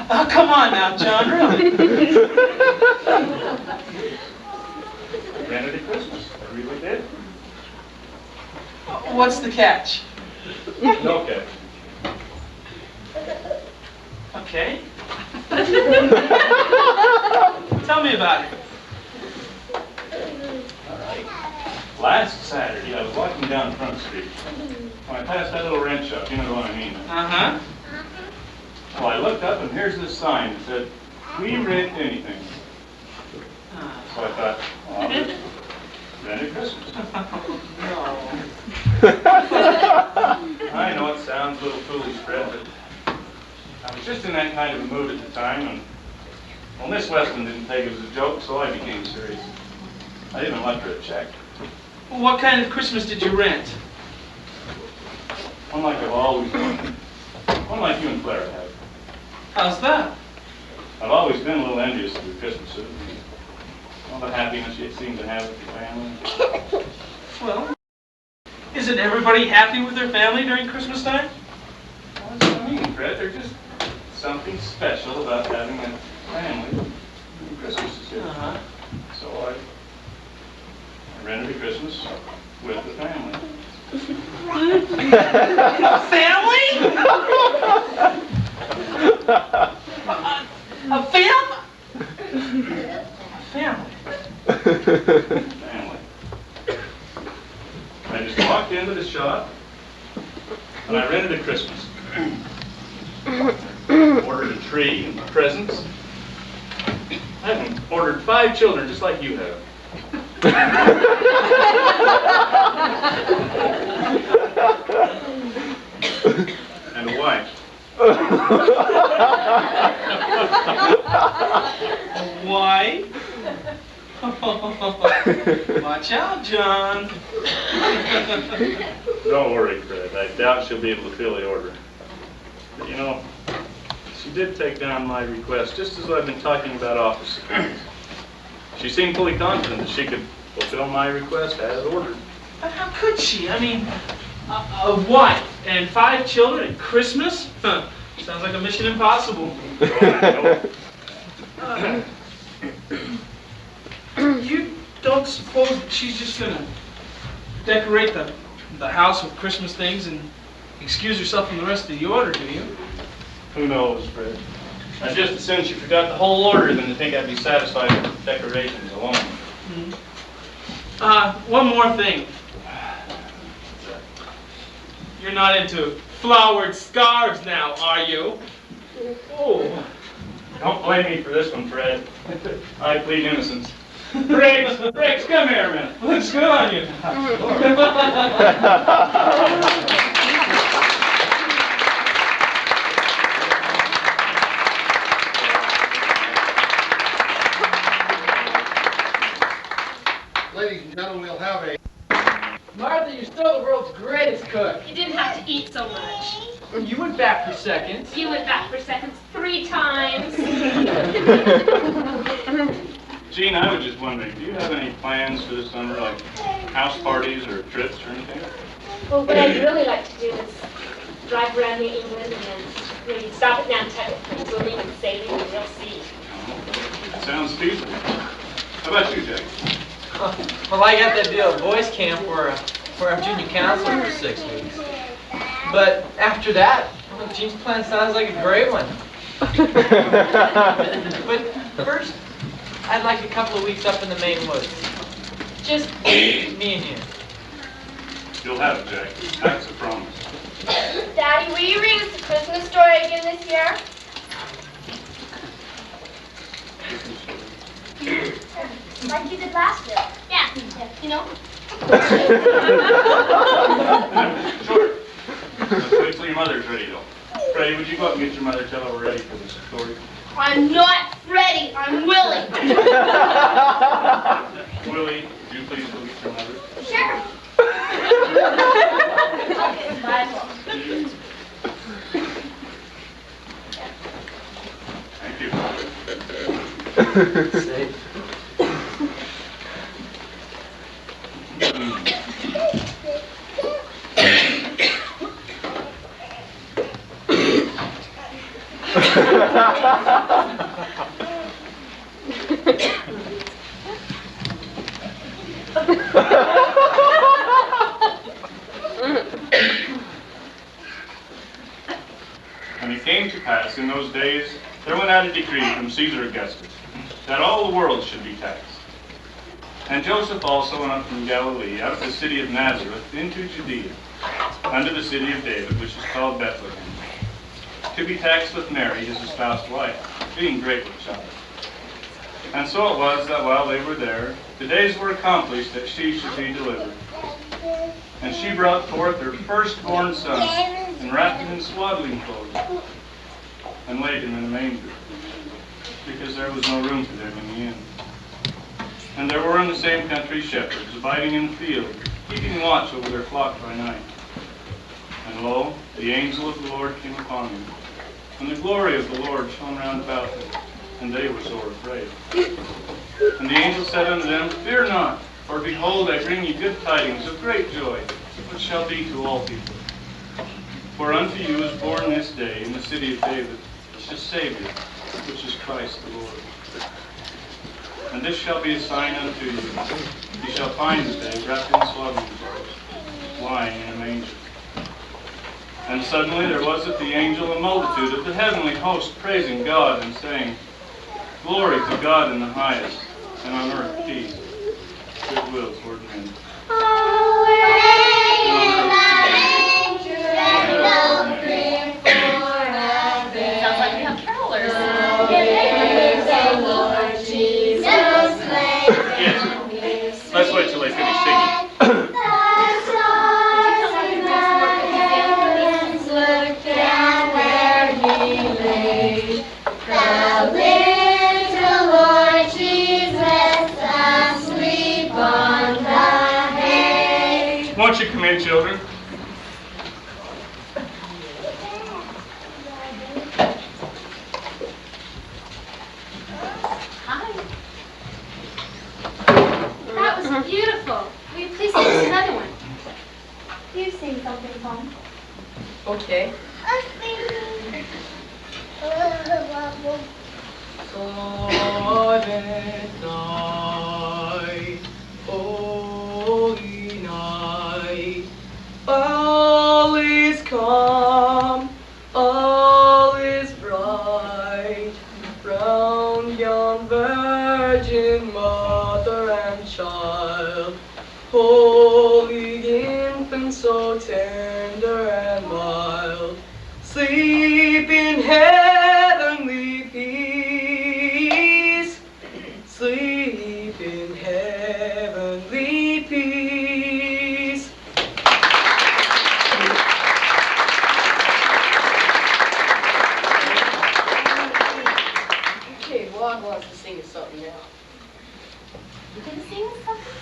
[SPEAKER 9] Oh, come on now, John, really?
[SPEAKER 3] Rented a Christmas. I really did.
[SPEAKER 9] What's the catch?
[SPEAKER 3] No catch.
[SPEAKER 9] Okay. Tell me about it.
[SPEAKER 3] All right. Last Saturday, I was walking down Front Street. When I passed that little rent shop, you know what I mean.
[SPEAKER 9] Uh-huh.
[SPEAKER 3] Well, I looked up and here's this sign that said, "We rent anything." So I thought, well, I'll just rent a Christmas.
[SPEAKER 9] No.
[SPEAKER 3] I know it sounds a little foolish, Fred, but I was just in that kind of a mood at the time, and well, Miss Weston didn't think it was a joke, so I became serious. I even left her a check.
[SPEAKER 9] What kind of Christmas did you rent?
[SPEAKER 3] One like I've always done. One like you and Claire have.
[SPEAKER 9] How's that?
[SPEAKER 3] I've always been a little envious of your Christmases. All the happiness you seem to have with your family.
[SPEAKER 9] Well, isn't everybody happy with their family during Christmas time?
[SPEAKER 3] Well, that's what I mean, Fred. There's just something special about having a family when Christmas is here.
[SPEAKER 9] Uh-huh.
[SPEAKER 3] So I rented a Christmas with the family.
[SPEAKER 9] Family? A family?
[SPEAKER 3] Family. I just walked into the shop and I rented a Christmas. Ordered a tree and presents. I haven't ordered 5 children just like you have. And a wife.
[SPEAKER 9] Why? Watch out, John.
[SPEAKER 3] Don't worry, Fred. I doubt she'll be able to fill the order. But you know, she did take down my request just as I've been talking about office supplies. She seemed fully confident that she could fulfill my request as ordered.
[SPEAKER 9] But how could she? I mean, a wife and 5 children at Christmas? Huh. Sounds like a mission impossible. You don't suppose that she's just gonna decorate the house with Christmas things and excuse herself from the rest of the order, do you?
[SPEAKER 3] Who knows, Fred? I just as soon she forgot the whole order than to think I'd be satisfied with decorations alone.
[SPEAKER 9] One more thing. You're not into flowered scarves now, are you? Oh.
[SPEAKER 3] Don't blame me for this one, Fred. I plead innocence. Briggs, come here a minute.
[SPEAKER 9] Looks good on you.
[SPEAKER 10] Ladies and gentlemen, we'll have a...
[SPEAKER 2] Martha, you're still the world's greatest cook.
[SPEAKER 8] You didn't have to eat so much.
[SPEAKER 2] You went back for seconds.
[SPEAKER 8] You went back for seconds 3 times.
[SPEAKER 3] Gene, I was just wondering, do you have any plans for this summer, like house parties or trips or anything?
[SPEAKER 8] Well, what I'd really like to do is drive around New England and then maybe stop at Nantucket for swimming and sailing and we'll see.
[SPEAKER 3] That sounds feasible. How about you, Jack?
[SPEAKER 2] Well, I got that deal at boys camp where I'm junior counselor for 6 weeks. But after that, well, Gene's plan sounds like a great one. But first, I'd like a couple of weeks up in the Maine woods. Just me and you.
[SPEAKER 3] You'll have it, Jack. That's a promise.
[SPEAKER 7] Daddy, will you read us the Christmas story again this year? Like you did last year. Yeah, you know?
[SPEAKER 3] Sure. Let's wait till your mother's ready, though. Freddie, would you go up and get your mother, tell her we're ready for this story?
[SPEAKER 7] I'm not ready. I'm willing.
[SPEAKER 3] Willie, would you please go get your mother?
[SPEAKER 7] Sure. Okay, bye.
[SPEAKER 3] Thank you.
[SPEAKER 2] Safe.
[SPEAKER 3] And it came to pass in those days, there went out a decree from Caesar Augustus, that all the world should be taxed. And Joseph also went up from Galilee, out of the city of Nazareth, into Judea, unto the city of David, which is called Bethlehem, to be taxed with Mary, his espoused wife, being great with child. And so it was that while they were there, the days were accomplished that she should be delivered. And she brought forth her firstborn son, and wrapped him in swaddling clothes, and laid him in a manger, because there was no room for them in the inn. And there were in the same country shepherds, abiding in the field, keeping watch over their flock by night. And lo, the angel of the Lord came upon them, and the glory of the Lord shone round about them, and they were sore afraid. And the angel said unto them, Fear not, for behold, I bring you good tidings of great joy, which shall be to all people. For unto you is born this day in the city of David a Savior, which is Christ the Lord. And this shall be a sign unto you. You shall find the babe wrapped in swaddling clothes, lying in a manger. And suddenly there was with the angel a multitude of the heavenly host praising God and saying, Glory to God in the highest, and on earth peace, goodwill toward men.
[SPEAKER 1] Sounds like we have carolers.
[SPEAKER 3] Yes. Let's wait till they finish singing. Won't you come in, children?
[SPEAKER 7] That was beautiful. Will you please sing us another one?
[SPEAKER 4] You sing something, Tom.
[SPEAKER 2] Okay. Silent night, holy night, all is calm, all is bright, round yon virgin mother and child, holy infant so tender and mild, sleep in heavenly peace, sleep in heavenly peace. Okay, Wog wants to sing us something now.
[SPEAKER 1] You gonna sing us something?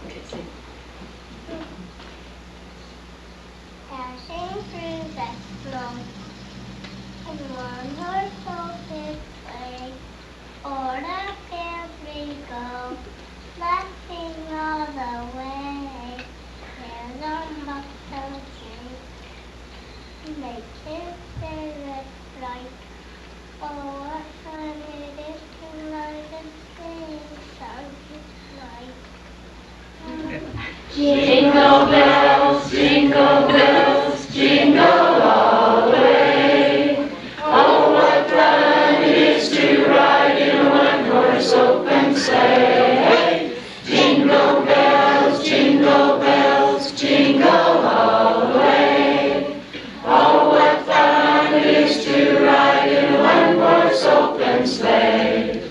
[SPEAKER 2] Okay, sing.
[SPEAKER 11] Dashing through the snow, and one horse open sleigh, o'er the fields we go, laughing all the way. There's our buckle tree, make it very bright. Oh, what fun it is to ride and sing songs tonight.
[SPEAKER 1] Jingle bells, jingle bells, jingle all the way. Oh, what fun it is to ride in a one-horse open sleigh. Jingle bells, jingle all the way. Oh, what fun it is to ride in a one-horse open sleigh.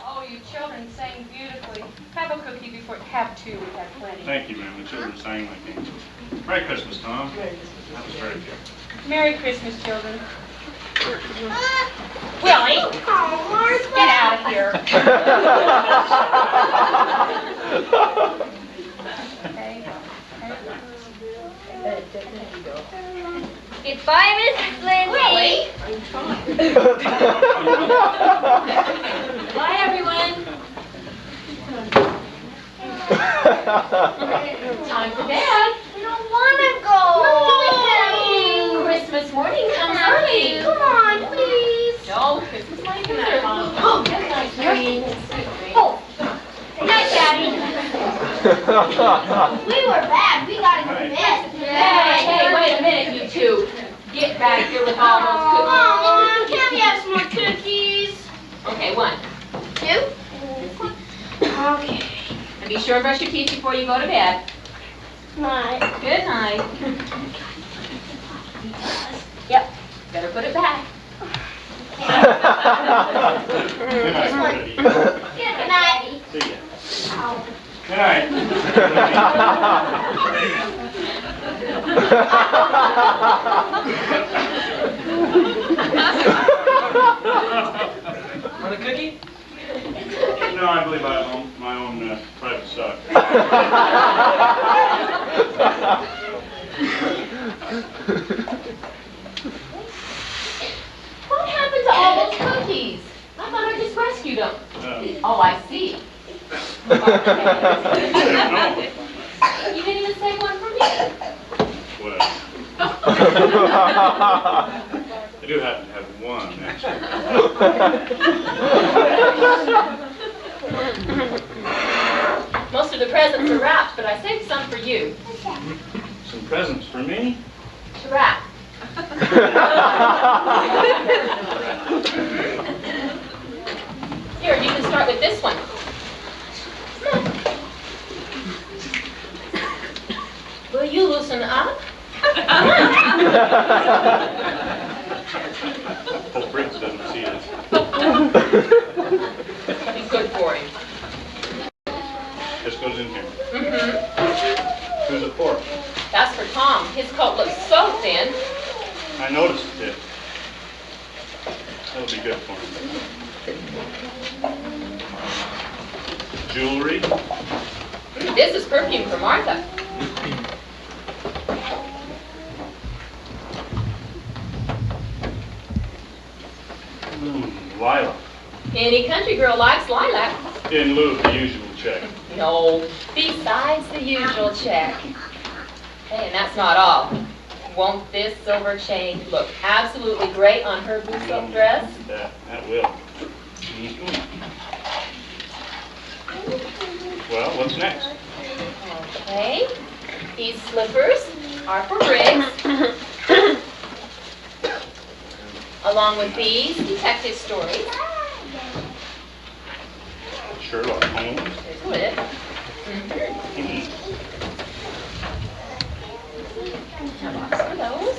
[SPEAKER 6] Oh, you children sang beautifully. Have a cookie before, have two, we have plenty.
[SPEAKER 3] Thank you, ma'am. The children sang like angels. Merry Christmas, Tom. That was very good.
[SPEAKER 6] Merry Christmas, children. Willie, get out of here.
[SPEAKER 7] Goodbye, Mrs. Lindsay.
[SPEAKER 1] Bye, everyone. Time for bed.
[SPEAKER 7] We don't want to go.
[SPEAKER 1] Christmas morning comes early.
[SPEAKER 7] Come on, please.
[SPEAKER 1] No, Christmas morning comes early. Oh, good night, sweetie.
[SPEAKER 7] Oh, good night, Daddy. We were bad. We got to go to bed.
[SPEAKER 1] Hey, wait a minute, you two. Get back here with all those cookies.
[SPEAKER 7] Mom, can we have some more cookies?
[SPEAKER 1] Okay, 1, 2. Okay. And be sure and brush your teeth before you go to bed.
[SPEAKER 11] Night.
[SPEAKER 1] Good night. Yep. Better put it back.
[SPEAKER 3] Good night, everybody.
[SPEAKER 7] Good night.
[SPEAKER 3] See ya. Good night.
[SPEAKER 2] Want a cookie?
[SPEAKER 3] No, I believe I have my own private stock.
[SPEAKER 1] What happened to all those cookies? I thought I just rescued them. Oh, I see.
[SPEAKER 3] No.
[SPEAKER 1] You didn't even save one for me.
[SPEAKER 3] Well. I do happen to have one, actually.
[SPEAKER 1] Most of the presents are wrapped, but I saved some for you.
[SPEAKER 3] Some presents for me?
[SPEAKER 1] To wrap. Here, you can start with this one. Will you loosen up?
[SPEAKER 3] Hope Briggs doesn't see this.
[SPEAKER 1] Be good for him.
[SPEAKER 3] This goes in here.
[SPEAKER 1] Mm-hmm.
[SPEAKER 3] Who's it for?
[SPEAKER 1] That's for Tom. His coat looks so thin.
[SPEAKER 3] I noticed it. That'll be good for him. Jewelry?
[SPEAKER 1] This is perfume for Martha.
[SPEAKER 3] Lilac.
[SPEAKER 1] Any country girl likes lilac.
[SPEAKER 3] In lieu of the usual check.
[SPEAKER 1] No, besides the usual check. Hey, and that's not all. Won't this silver chain look absolutely great on her blue silk dress?
[SPEAKER 3] That will. Well, what's next?
[SPEAKER 1] Okay, these slippers are for Briggs. Along with these detective stories.
[SPEAKER 3] Sherlock Holmes.
[SPEAKER 1] There's a lid. A box for those.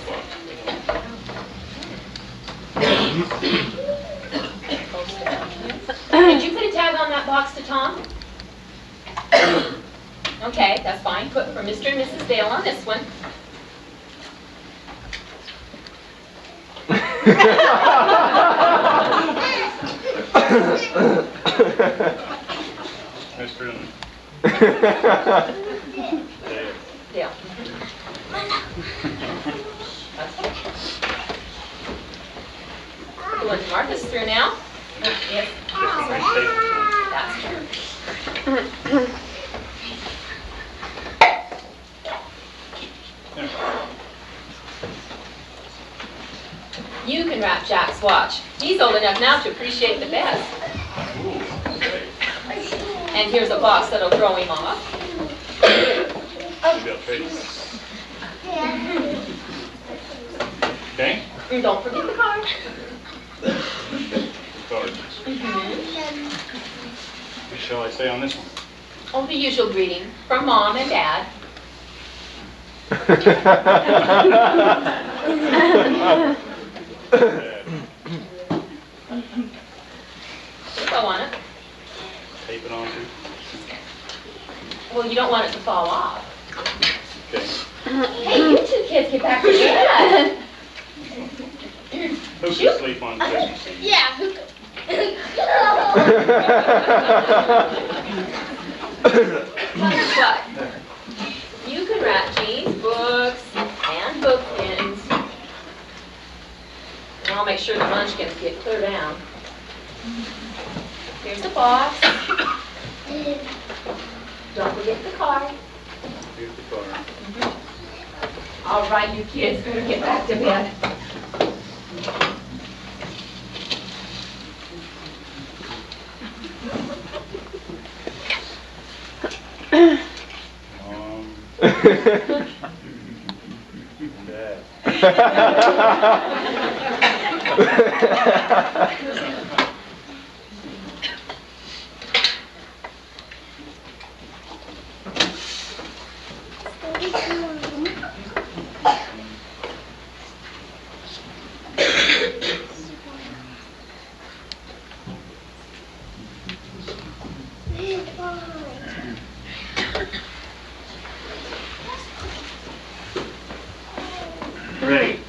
[SPEAKER 1] Did you put a tag on that box to Tom? Okay, that's fine. Put for Mr. and Mrs. Dale on this one.
[SPEAKER 3] Mr. and Dale.
[SPEAKER 1] Dale. That's it. The one Martha's through now. Yep. That's true. You can wrap Jack's watch. He's old enough now to appreciate the best. And here's a box that'll throw him off.
[SPEAKER 3] Maybe I'll trade it. Okay?
[SPEAKER 1] And don't forget the card.
[SPEAKER 3] Cards. What shall I say on this one?
[SPEAKER 1] Oh, the usual greeting from Mom and Dad. Go on it.
[SPEAKER 3] Tape it on too?
[SPEAKER 1] Well, you don't want it to fall off.
[SPEAKER 3] Okay.
[SPEAKER 1] Hey, you two kids get back to bed.
[SPEAKER 3] Who can sleep on Christmas Eve?
[SPEAKER 7] Yeah.
[SPEAKER 1] What? You can wrap Jean's books and book pins. And I'll make sure the munchkins get clear down. Here's the box. Don't forget the card.
[SPEAKER 3] Here's the card.
[SPEAKER 1] All right, you kids, better get back to bed.
[SPEAKER 3] Ready.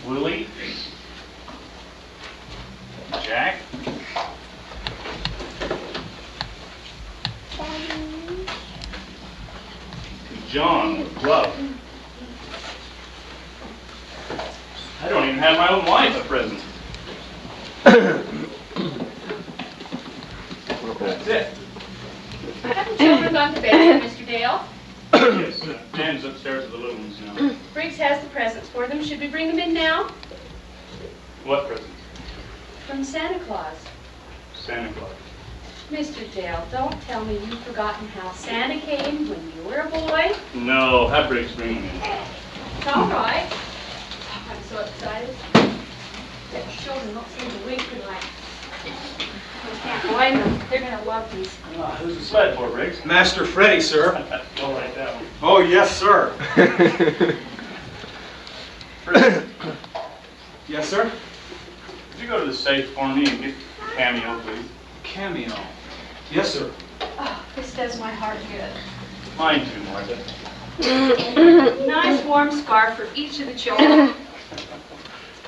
[SPEAKER 3] Willie. Jack. John with glove. I don't even have my own wife a present. That's it.
[SPEAKER 1] Have the children gone to bed, Mr. Dale?
[SPEAKER 3] Yes, Dan's upstairs with the little ones now.
[SPEAKER 6] Briggs has the presents for them. Should we bring them in now?
[SPEAKER 3] What presents?
[SPEAKER 6] From Santa Claus.
[SPEAKER 3] Santa Claus.
[SPEAKER 6] Mr. Dale, don't tell me you've forgotten how Santa came when you were a boy.
[SPEAKER 3] No, have Briggs bring them in.
[SPEAKER 6] It's all right. I'm so excited. The children don't seem to wink tonight. I can't blame them. They're going to love these.
[SPEAKER 3] Who's the sled for, Briggs?
[SPEAKER 5] Master Freddy, sir.
[SPEAKER 3] Go right down.
[SPEAKER 5] Oh, yes, sir.
[SPEAKER 3] Briggs,
[SPEAKER 5] Yes, sir.
[SPEAKER 3] could you go to the safe for me and get a cameo, please?
[SPEAKER 5] Cameo. Yes, sir.
[SPEAKER 6] Oh, this does my heart good.
[SPEAKER 3] Mine too, Martha.
[SPEAKER 6] Nice warm scarf for each of the children.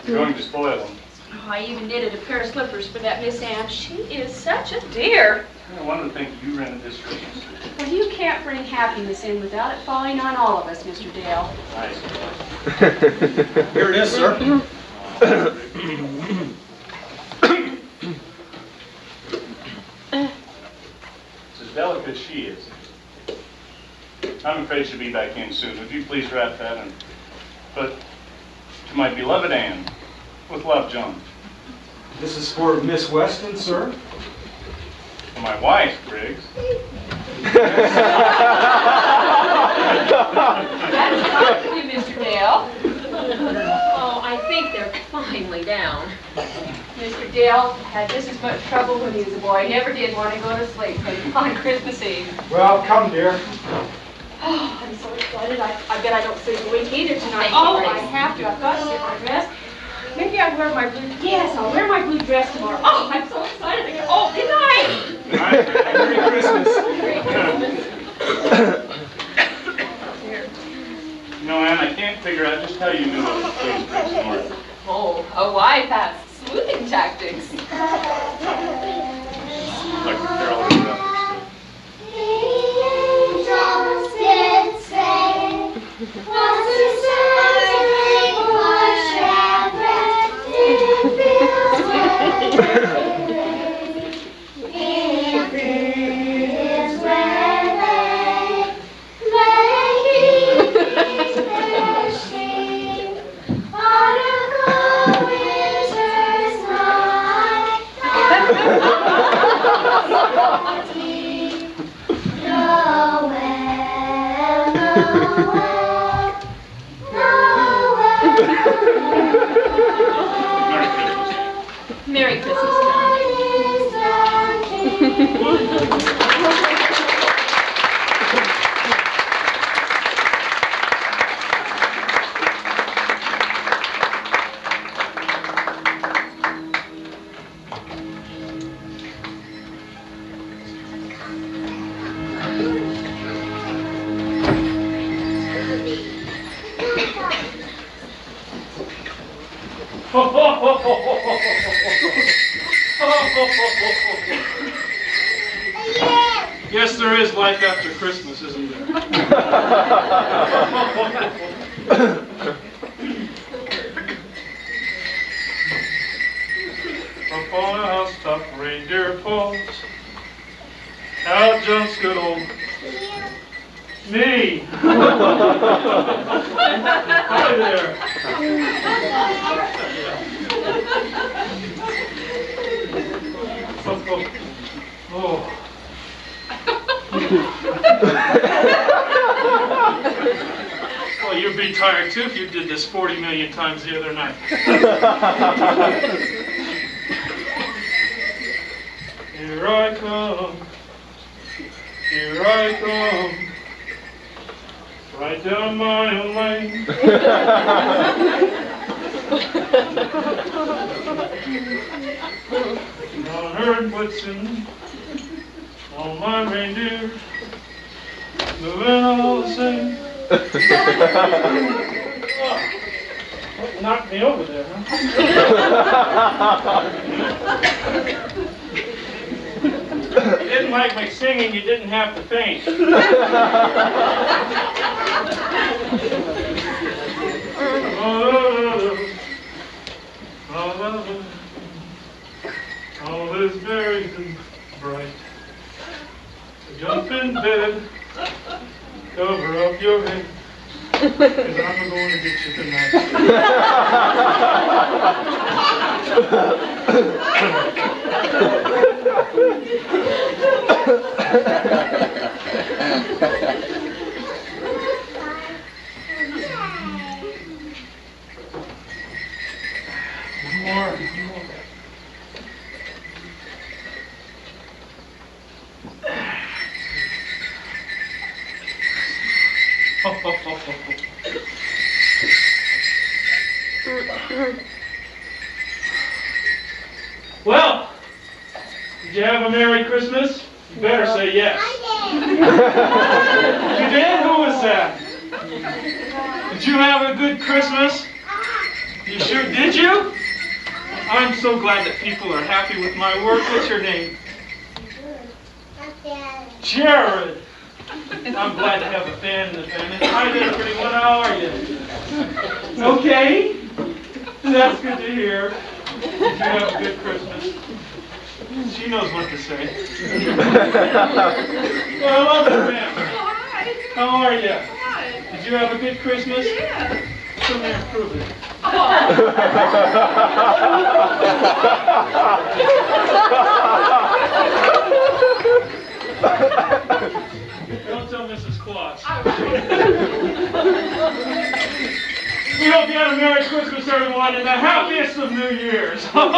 [SPEAKER 3] You're going to spoil them.
[SPEAKER 6] Oh, I even knitted a pair of slippers for that Miss Ann. She is such a dear.
[SPEAKER 3] One of the things you rented this Christmas.
[SPEAKER 6] Well, you can't bring happiness in without it falling on all of us, Mr. Dale.
[SPEAKER 3] Nice.
[SPEAKER 5] Here it is, sir.
[SPEAKER 3] It's as delicate as she is. I'm afraid she'll be back in soon. Would you please wrap that and put to my beloved Anne, with love, John.
[SPEAKER 5] This is for Miss Weston, sir.
[SPEAKER 3] For my wife, Briggs.
[SPEAKER 6] That's kind of you, Mr. Dale. Oh, I think they're finally down. Mr. Dale had just as much trouble when he was a boy. He never did want to go to sleep on Christmas Eve.
[SPEAKER 5] Well, come, dear.
[SPEAKER 6] Oh, I'm so excited. I bet I don't sleep a wink either tonight.
[SPEAKER 1] Thank you,
[SPEAKER 6] Oh,
[SPEAKER 1] Grace.
[SPEAKER 6] I have to. I've got to get my dress. Maybe I'll wear my blue. Yes, I'll wear my blue dress tomorrow. Oh, I'm so excited. Oh, good night.
[SPEAKER 5] Merry Christmas.
[SPEAKER 3] You know, Anne, I can't figure out just how you knew what to please Briggs and Martha.
[SPEAKER 1] Oh, a wife has sleuthing tactics.
[SPEAKER 3] Like Carol had understood.
[SPEAKER 1] Merry Christmas, John.
[SPEAKER 9] Yes, there is life after Christmas, isn't there? Upon a housetop, reindeer pulls. Out jumps good old me. Hi there. Oh. Well, you'd be tired too if you did this 40 million times the other night. Here I come, here I come, right down my own lane. On herd Blitzen, all my reindeer, moving all the same. Oh, knocked me over there, huh? You didn't like my singing, you didn't have to faint. All is very bright. Jump in bed, Cover up your head, 'cause I'm going to get you tonight. One more. Well, did you have a Merry Christmas? You better say yes. You did? Who was that? Did you have a good Christmas? You sure did you? I'm so glad that people are happy with my work. What's your name? Jared. I'm glad to have a fan in the family. Hi there, pretty one. How are you? Okay. That's good to hear. Did you have a good Christmas? She knows what to say. Well, I love you, ma'am. How are you? Did you have a good Christmas? Yeah. Come here and prove it. Don't tell Mrs. Claus. We hope you had a Merry Christmas, everyone, and the happiest of New Years. All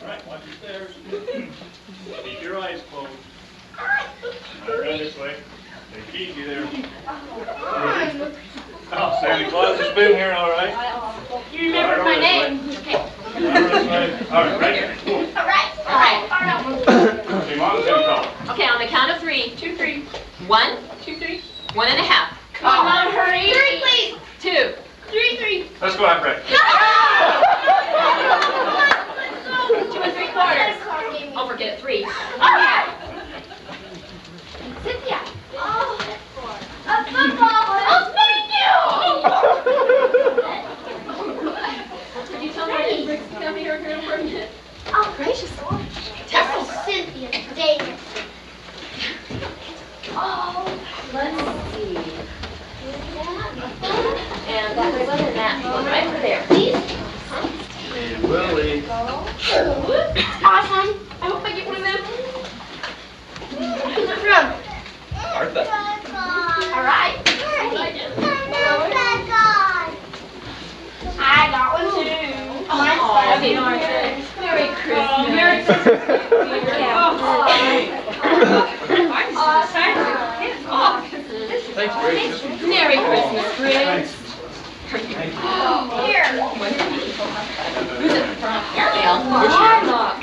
[SPEAKER 9] right, watch your stairs. Keep your eyes closed. Right this way. They keep you there. Oh, Santa Claus has been here, all right.
[SPEAKER 1] You remembered my name. Okay.
[SPEAKER 3] All right, ready?
[SPEAKER 1] All right.
[SPEAKER 3] Okay, Mom's gonna call.
[SPEAKER 1] Okay, on the count of 3, 2, 3. 1, 2, 3. 1.5. Come on, hurry.
[SPEAKER 7] 3, please.
[SPEAKER 1] 2.
[SPEAKER 7] 3, 3.
[SPEAKER 3] Let's go out, Brett.
[SPEAKER 1] 2 3/4. Oh, forget it. 3. Okay. Cynthia.
[SPEAKER 7] Oh, a football. Oh, thank you.
[SPEAKER 1] Did you tell me I didn't come here for a minute?
[SPEAKER 7] Oh, gracious Lord. This is Cynthia Davis. Oh,
[SPEAKER 1] Let's see. And that was other than that one right over there.
[SPEAKER 3] Hey, Willie.
[SPEAKER 7] awesome. I hope I get one of them. Who's it from?
[SPEAKER 3] Martha.
[SPEAKER 7] All right. I got one too.
[SPEAKER 1] Oh, okay, Martha. Merry Christmas.
[SPEAKER 6] Merry
[SPEAKER 3] Thanks, Grace.
[SPEAKER 1] Merry Christmas, Chris.
[SPEAKER 7] Here.
[SPEAKER 1] Who's it from? Ariel. Marlock.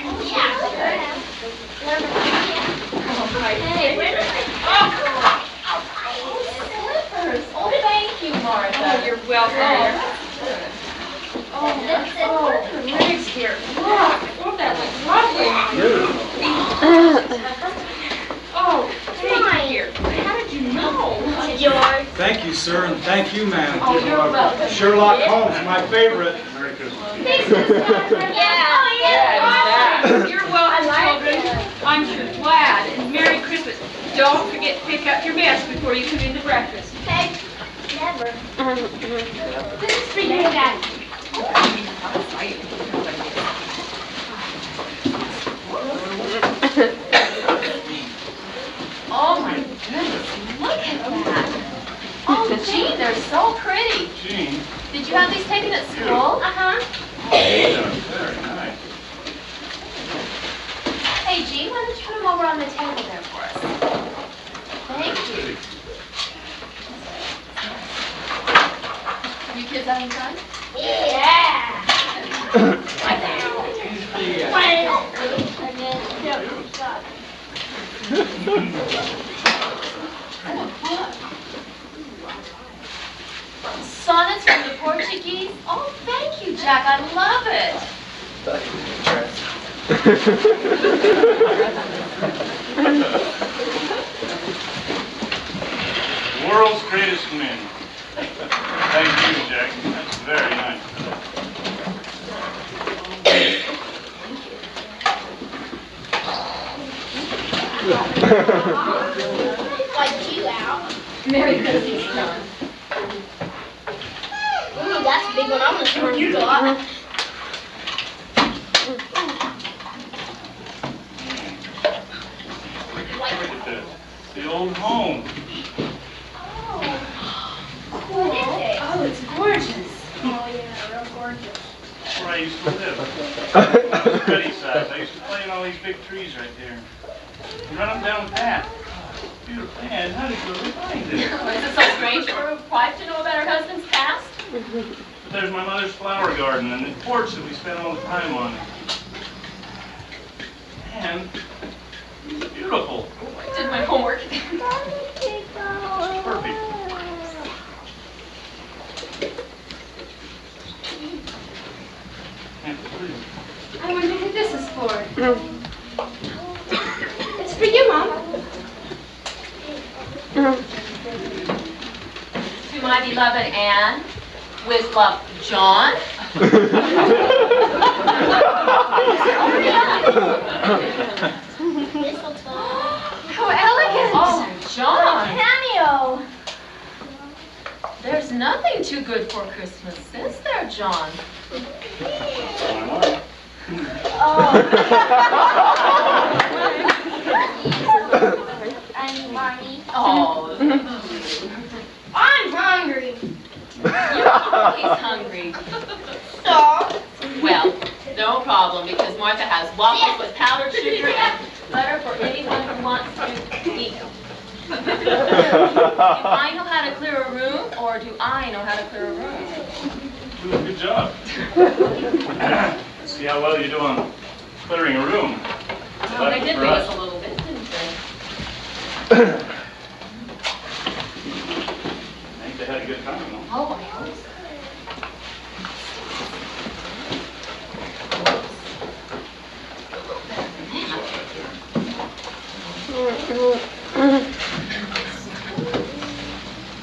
[SPEAKER 1] Hey, where's slippers? Oh, thank you, Martha.
[SPEAKER 6] You're welcome.
[SPEAKER 1] Thanks, dear. Look. Oh, that looks lovely. Oh, thank you. How did you know?
[SPEAKER 7] Yours.
[SPEAKER 5] Thank you, sir, and thank you, ma'am.
[SPEAKER 1] Oh, you're welcome.
[SPEAKER 5] Sherlock Holmes, my favorite.
[SPEAKER 3] Merry Christmas.
[SPEAKER 7] Yeah. Oh, yeah.
[SPEAKER 6] You're welcome, children. I'm sure glad. And Merry Christmas. Don't forget to pick up your mess before you come into breakfast.
[SPEAKER 7] Okay. Never. This is for you, Dad.
[SPEAKER 1] Oh my goodness, look at that. Oh, gee, they're so pretty.
[SPEAKER 3] Jean.
[SPEAKER 1] Did you have these taken at school?
[SPEAKER 7] Uh-huh.
[SPEAKER 3] Very nice.
[SPEAKER 1] Hey, Jean, why don't you put them over on the table there for us? Thank you. You kids having fun?
[SPEAKER 7] Yeah.
[SPEAKER 1] Right there. Sonnets from the Portuguese? Oh, thank you, Jack. I love it.
[SPEAKER 3] The world's greatest men. Thank you, Jack. That's very nice.
[SPEAKER 1] Merry Christmas, John.
[SPEAKER 7] Ooh, that's a big one. I'm gonna turn you got.
[SPEAKER 3] Look at this. The old home.
[SPEAKER 7] What is it?
[SPEAKER 4] Oh, it's gorgeous.
[SPEAKER 7] Oh, yeah, real gorgeous.
[SPEAKER 3] That's where I used to live. I was Betty size. I used to play in all these big trees right there. And run up down the path. Beautiful. Man, how did you really find it?
[SPEAKER 1] Is it so strange for a wife to know about her husband's past?
[SPEAKER 3] But there's my mother's flower garden and the porch that we spent all the time on. Man, it's beautiful.
[SPEAKER 1] I did my homework.
[SPEAKER 3] It's perfect. Can't believe it.
[SPEAKER 6] I wonder who this is for. It's for you, Mom.
[SPEAKER 1] To my beloved Anne, with love, John.
[SPEAKER 7] How elegant.
[SPEAKER 1] Oh, John.
[SPEAKER 7] Cameo.
[SPEAKER 1] There's nothing too good for Christmas, is there, John?
[SPEAKER 7] I'm Marnie.
[SPEAKER 1] Oh,
[SPEAKER 7] I'm hungry.
[SPEAKER 1] you're always hungry.
[SPEAKER 7] So?
[SPEAKER 1] Well, no problem, because Martha has waffles with powdered sugar and butter for anyone who wants to eat them. Do I know how to clear a room, or do I know how to clear a room?
[SPEAKER 3] Doing a good job. See how well you do on clearing a room.
[SPEAKER 1] Well, they did
[SPEAKER 3] For
[SPEAKER 1] leave
[SPEAKER 3] us.
[SPEAKER 1] us a little bit, didn't they?
[SPEAKER 3] I think they had a good time, though.
[SPEAKER 1] Oh, I hope so.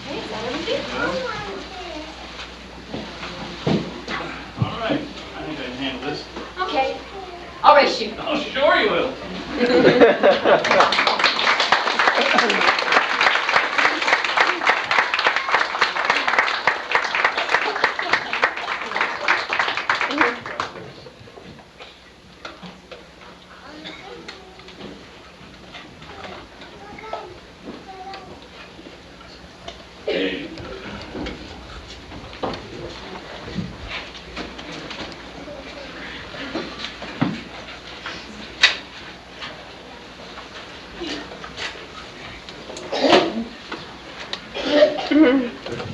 [SPEAKER 1] Okay, is that everything?
[SPEAKER 3] All right. I think I can handle this.
[SPEAKER 1] Okay, I'll race you.
[SPEAKER 3] Oh, sure you will.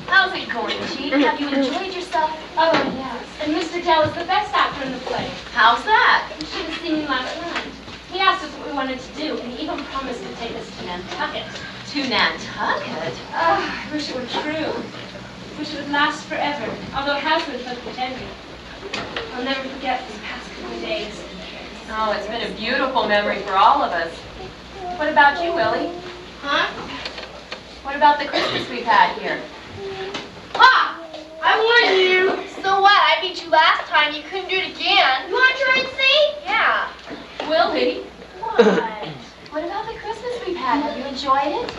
[SPEAKER 1] How's it going, Chief? Have you enjoyed yourself?
[SPEAKER 8] Oh, yes. And Mr. Dell is the best actor in the play.
[SPEAKER 1] How's that?
[SPEAKER 8] She was singing last night. He asked us what we wanted to do, and he even promised to take us to Nantucket.
[SPEAKER 1] To Nantucket?
[SPEAKER 8] I wish it were true. Wish it would last forever, although it has been for the pandemic. I'll never forget these past couple of days.
[SPEAKER 1] Oh, it's been a beautiful memory for all of us. What about you, Willie?
[SPEAKER 7] Huh?
[SPEAKER 1] What about the Christmas we've had here?
[SPEAKER 7] Ha! I won you. So what? I beat you last time. You couldn't do it again. You want to try and see? Yeah.
[SPEAKER 1] Willie,
[SPEAKER 7] What?
[SPEAKER 1] what about the Christmas we've had? Have you enjoyed it?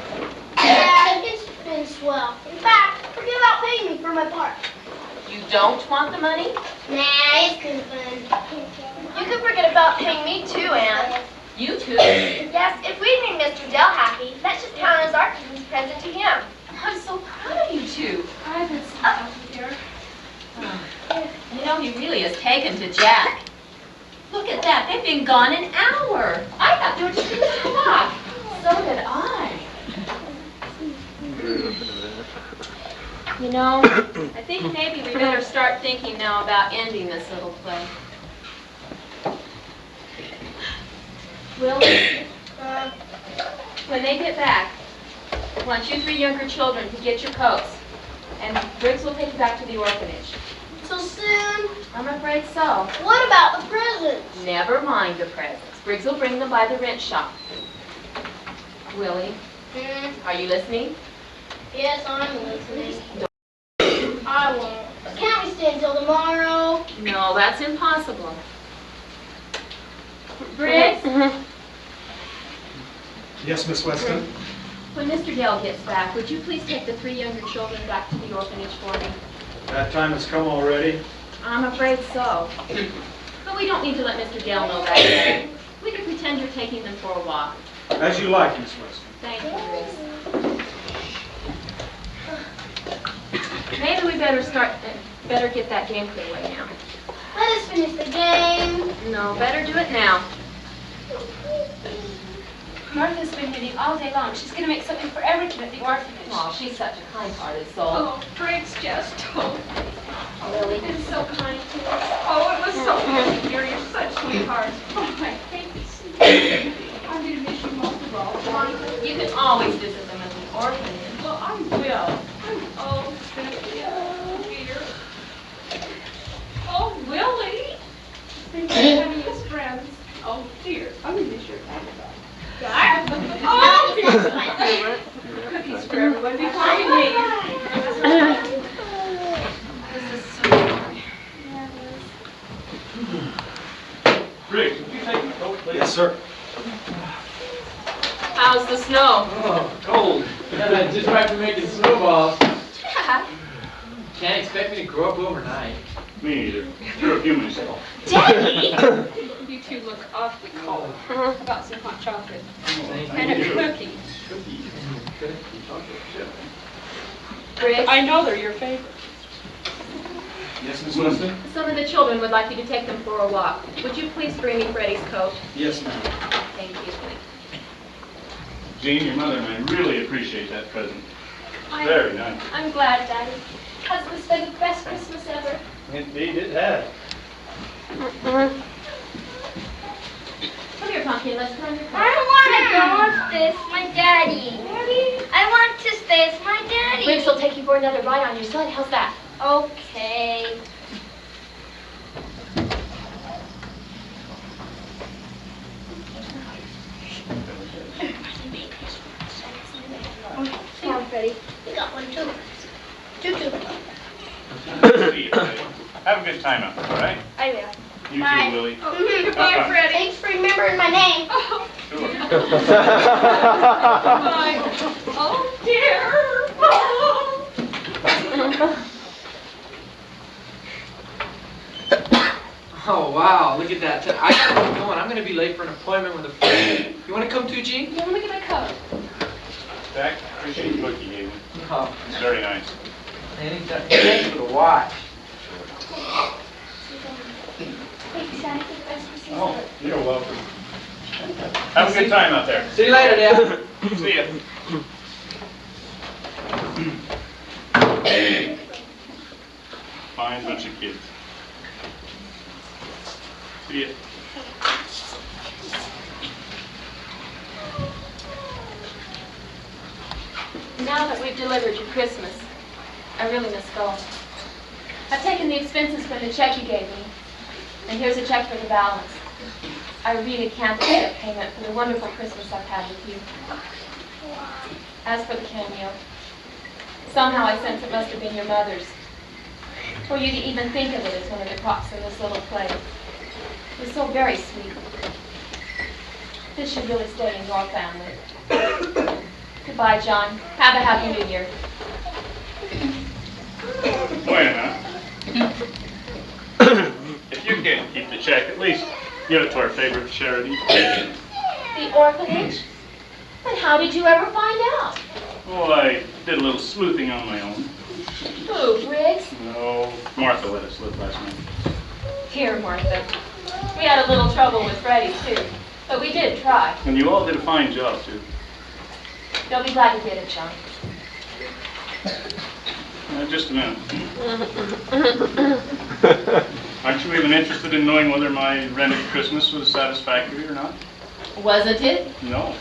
[SPEAKER 7] Yeah, it's been swell. In fact, forget about paying me for my part.
[SPEAKER 1] You don't want the money?
[SPEAKER 7] Nah, it's good fun. You can forget about paying me too, Anne.
[SPEAKER 1] You too.
[SPEAKER 7] Yes, if we made Mr. Dell happy, that should count as our Christmas present to him.
[SPEAKER 1] I'm so proud of you two.
[SPEAKER 8] I've been so happy here.
[SPEAKER 1] You know, he really is taken to Jack. Look at that. They've been gone an hour. I thought they were just going to talk. So did I. You know, I think maybe we better start thinking now about ending this little play. Will, when they get back, I want you three younger children to get your coats. And Briggs will take you back to the orphanage.
[SPEAKER 7] So soon?
[SPEAKER 1] I'm afraid so.
[SPEAKER 7] What about the presents?
[SPEAKER 1] Never mind the presents. Briggs will bring them by the rent shop. Willie, are you listening?
[SPEAKER 7] Yes, I'm listening. I won't. Can't we stay until tomorrow?
[SPEAKER 1] No, that's impossible.
[SPEAKER 8] Briggs?
[SPEAKER 5] Yes, Miss Weston?
[SPEAKER 1] When Mr. Dale gets back, would you please take the 3 younger children back to the orphanage for me?
[SPEAKER 5] That time has come already.
[SPEAKER 1] I'm afraid so. But we don't need to let Mr. Dale know that yet. We can pretend you're taking them for a walk.
[SPEAKER 5] As you like, Miss Weston.
[SPEAKER 1] Thank you, Grace. Maybe we better get that game put away now.
[SPEAKER 11] Let us finish the game.
[SPEAKER 1] No, better do it now.
[SPEAKER 8] Martha's been knitting all day long. She's going to make something for every kid at the orphanage.
[SPEAKER 1] Oh, she's such a kind-hearted soul.
[SPEAKER 6] Oh, Briggs just told me.
[SPEAKER 1] Lily.
[SPEAKER 8] It's so kind to us.
[SPEAKER 6] Oh, it was so good to hear. You're such sweethearts.
[SPEAKER 8] Oh, I hate to see you. I'm going to miss you most of all.
[SPEAKER 1] You can always visit them at the orphanage.
[SPEAKER 6] Well, I will. Oh, Cynthia, dear. Oh, Willie.
[SPEAKER 8] Thank you for having us friends.
[SPEAKER 6] Oh, dear.
[SPEAKER 8] I'm going to miss your family.
[SPEAKER 6] Oh, cookies for everyone before you leave. This is so boring.
[SPEAKER 3] Briggs, would you take my coat, please?
[SPEAKER 5] Yes, sir.
[SPEAKER 1] How's the snow?
[SPEAKER 2] Oh, cold. Just right for making snowballs. Can't expect me to grow up overnight.
[SPEAKER 3] Me either. You're a human still.
[SPEAKER 1] Daddy!
[SPEAKER 6] You two look awfully cold. Got some hot chocolate.
[SPEAKER 2] Thank
[SPEAKER 6] And a cookie.
[SPEAKER 1] Briggs,
[SPEAKER 6] I know they're your favorite.
[SPEAKER 5] Yes, Miss Weston?
[SPEAKER 1] some of the children would like you to take them for a walk. Would you please bring me Freddie's coat?
[SPEAKER 5] Yes, ma'am.
[SPEAKER 1] Thank you.
[SPEAKER 3] Jean, your mother and I really appreciate that present. Very nice.
[SPEAKER 8] I'm glad, Daddy. Husband's been the best Christmas ever.
[SPEAKER 3] Indeed, it has.
[SPEAKER 1] Come here, Pumpkin. Let's put on your
[SPEAKER 11] I
[SPEAKER 1] coat.
[SPEAKER 11] don't want to go on this, my daddy. I want to stay as my daddy.
[SPEAKER 1] Briggs will take you for another ride on your sled. How's that?
[SPEAKER 11] Okay.
[SPEAKER 8] Come on, Freddie.
[SPEAKER 11] You got one too. Choo choo.
[SPEAKER 3] See you, Freddie. Have a good time out there, all right?
[SPEAKER 11] I will.
[SPEAKER 3] You
[SPEAKER 11] Bye.
[SPEAKER 3] too, Willie.
[SPEAKER 6] Goodbye,
[SPEAKER 3] Bye.
[SPEAKER 6] Freddie.
[SPEAKER 11] Thanks for remembering my name.
[SPEAKER 6] Oh,
[SPEAKER 3] Sure.
[SPEAKER 6] bye. Oh, dear. Oh.
[SPEAKER 2] Oh, wow. Look at that. I gotta get going. I'm going to be late for an appointment with a friend. You want to come too, Jean?
[SPEAKER 8] Yeah, let me get my coat.
[SPEAKER 3] Jack, appreciate the book you gave me.
[SPEAKER 2] Oh,
[SPEAKER 3] It's very nice.
[SPEAKER 2] anytime. Thanks for the watch.
[SPEAKER 8] Thanks, Daddy, for the best Christmas
[SPEAKER 3] Oh,
[SPEAKER 8] ever.
[SPEAKER 3] you're welcome. Have a good time out there.
[SPEAKER 2] See you later, Dad.
[SPEAKER 3] See ya. Fine bunch of kids. See ya.
[SPEAKER 1] Now that we've delivered you Christmas, I really must go. I've taken the expenses from the check you gave me, and here's a check for the balance. I really can't accept payment for the wonderful Christmas I've had with you. As for the cameo, somehow I sense it must have been your mother's. For you to even think of it as one of the props in this little play. It was so very sweet. This should really stay in your family. Goodbye, John. Have a happy New Year.
[SPEAKER 3] Wait a minute. If you can't keep the check, at least give it to our favorite charity.
[SPEAKER 1] The orphanage? But how did you ever find out?
[SPEAKER 3] Oh, I did a little sleuthing on my own.
[SPEAKER 1] Who, Briggs?
[SPEAKER 3] No, Martha let us slip last night.
[SPEAKER 1] Dear Martha. We had a little trouble with Freddie, too. But we did try.
[SPEAKER 3] And you all did a fine job, too.
[SPEAKER 1] You'll be glad you did it, John.
[SPEAKER 3] Just a minute. Aren't you even interested in knowing whether my rented Christmas was satisfactory or not?
[SPEAKER 1] Wasn't it?
[SPEAKER 3] No.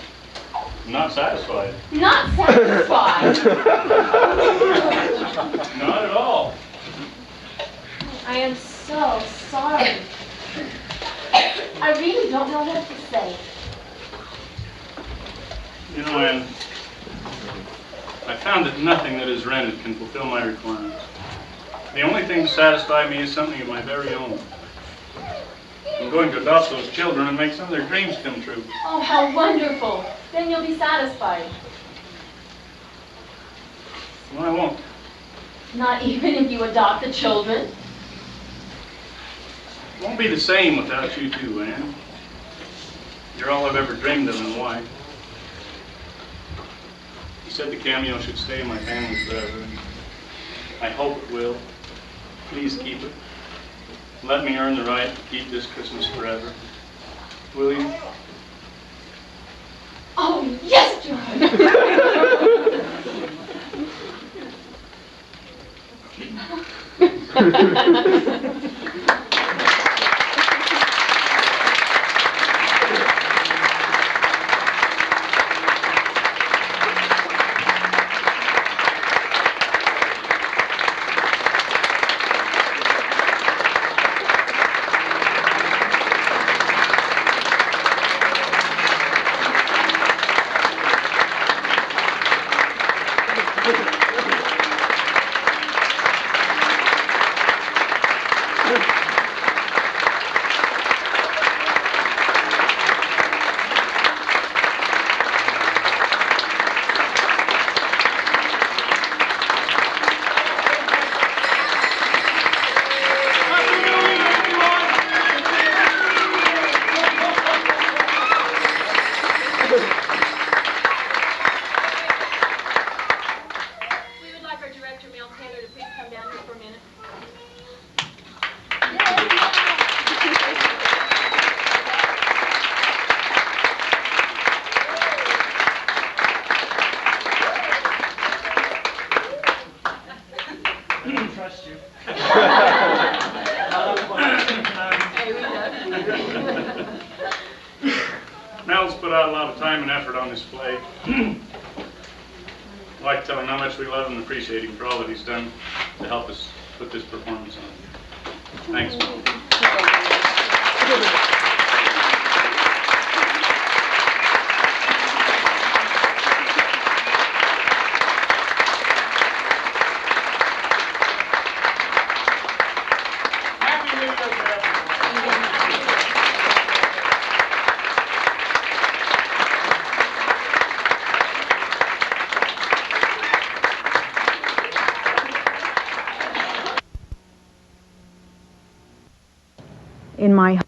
[SPEAKER 3] I'm not satisfied.
[SPEAKER 1] Not satisfied.
[SPEAKER 3] Not at all.
[SPEAKER 1] I am so sorry. I really don't know what to say.
[SPEAKER 3] You know, Anne, I found that nothing that is rented can fulfill my requirements. The only thing to satisfy me is something of my very own. I'm going to adopt those children and make some of their dreams come true.
[SPEAKER 1] Oh, how wonderful. Then you'll be satisfied.
[SPEAKER 3] No, I won't.
[SPEAKER 1] Not even if you adopt the children?
[SPEAKER 3] It won't be the same without you too, Ann. You're all I've ever dreamed of in a wife. You said the cameo should stay in my family forever. And I hope it will. Please keep it. Let me earn the right to keep this Christmas forever. Will you?
[SPEAKER 1] Oh, yes, John!
[SPEAKER 6] We would like our director, Mel Taylor, to please come down here for a minute.
[SPEAKER 9] I don't trust you.
[SPEAKER 3] Mel's put out a lot of time and effort on this play. I'd like to tell him how much we love and appreciate him for all that he's done to help us put this performance on. Thanks, Mel.
[SPEAKER 9] Happy New Year to everyone.
[SPEAKER 12] In my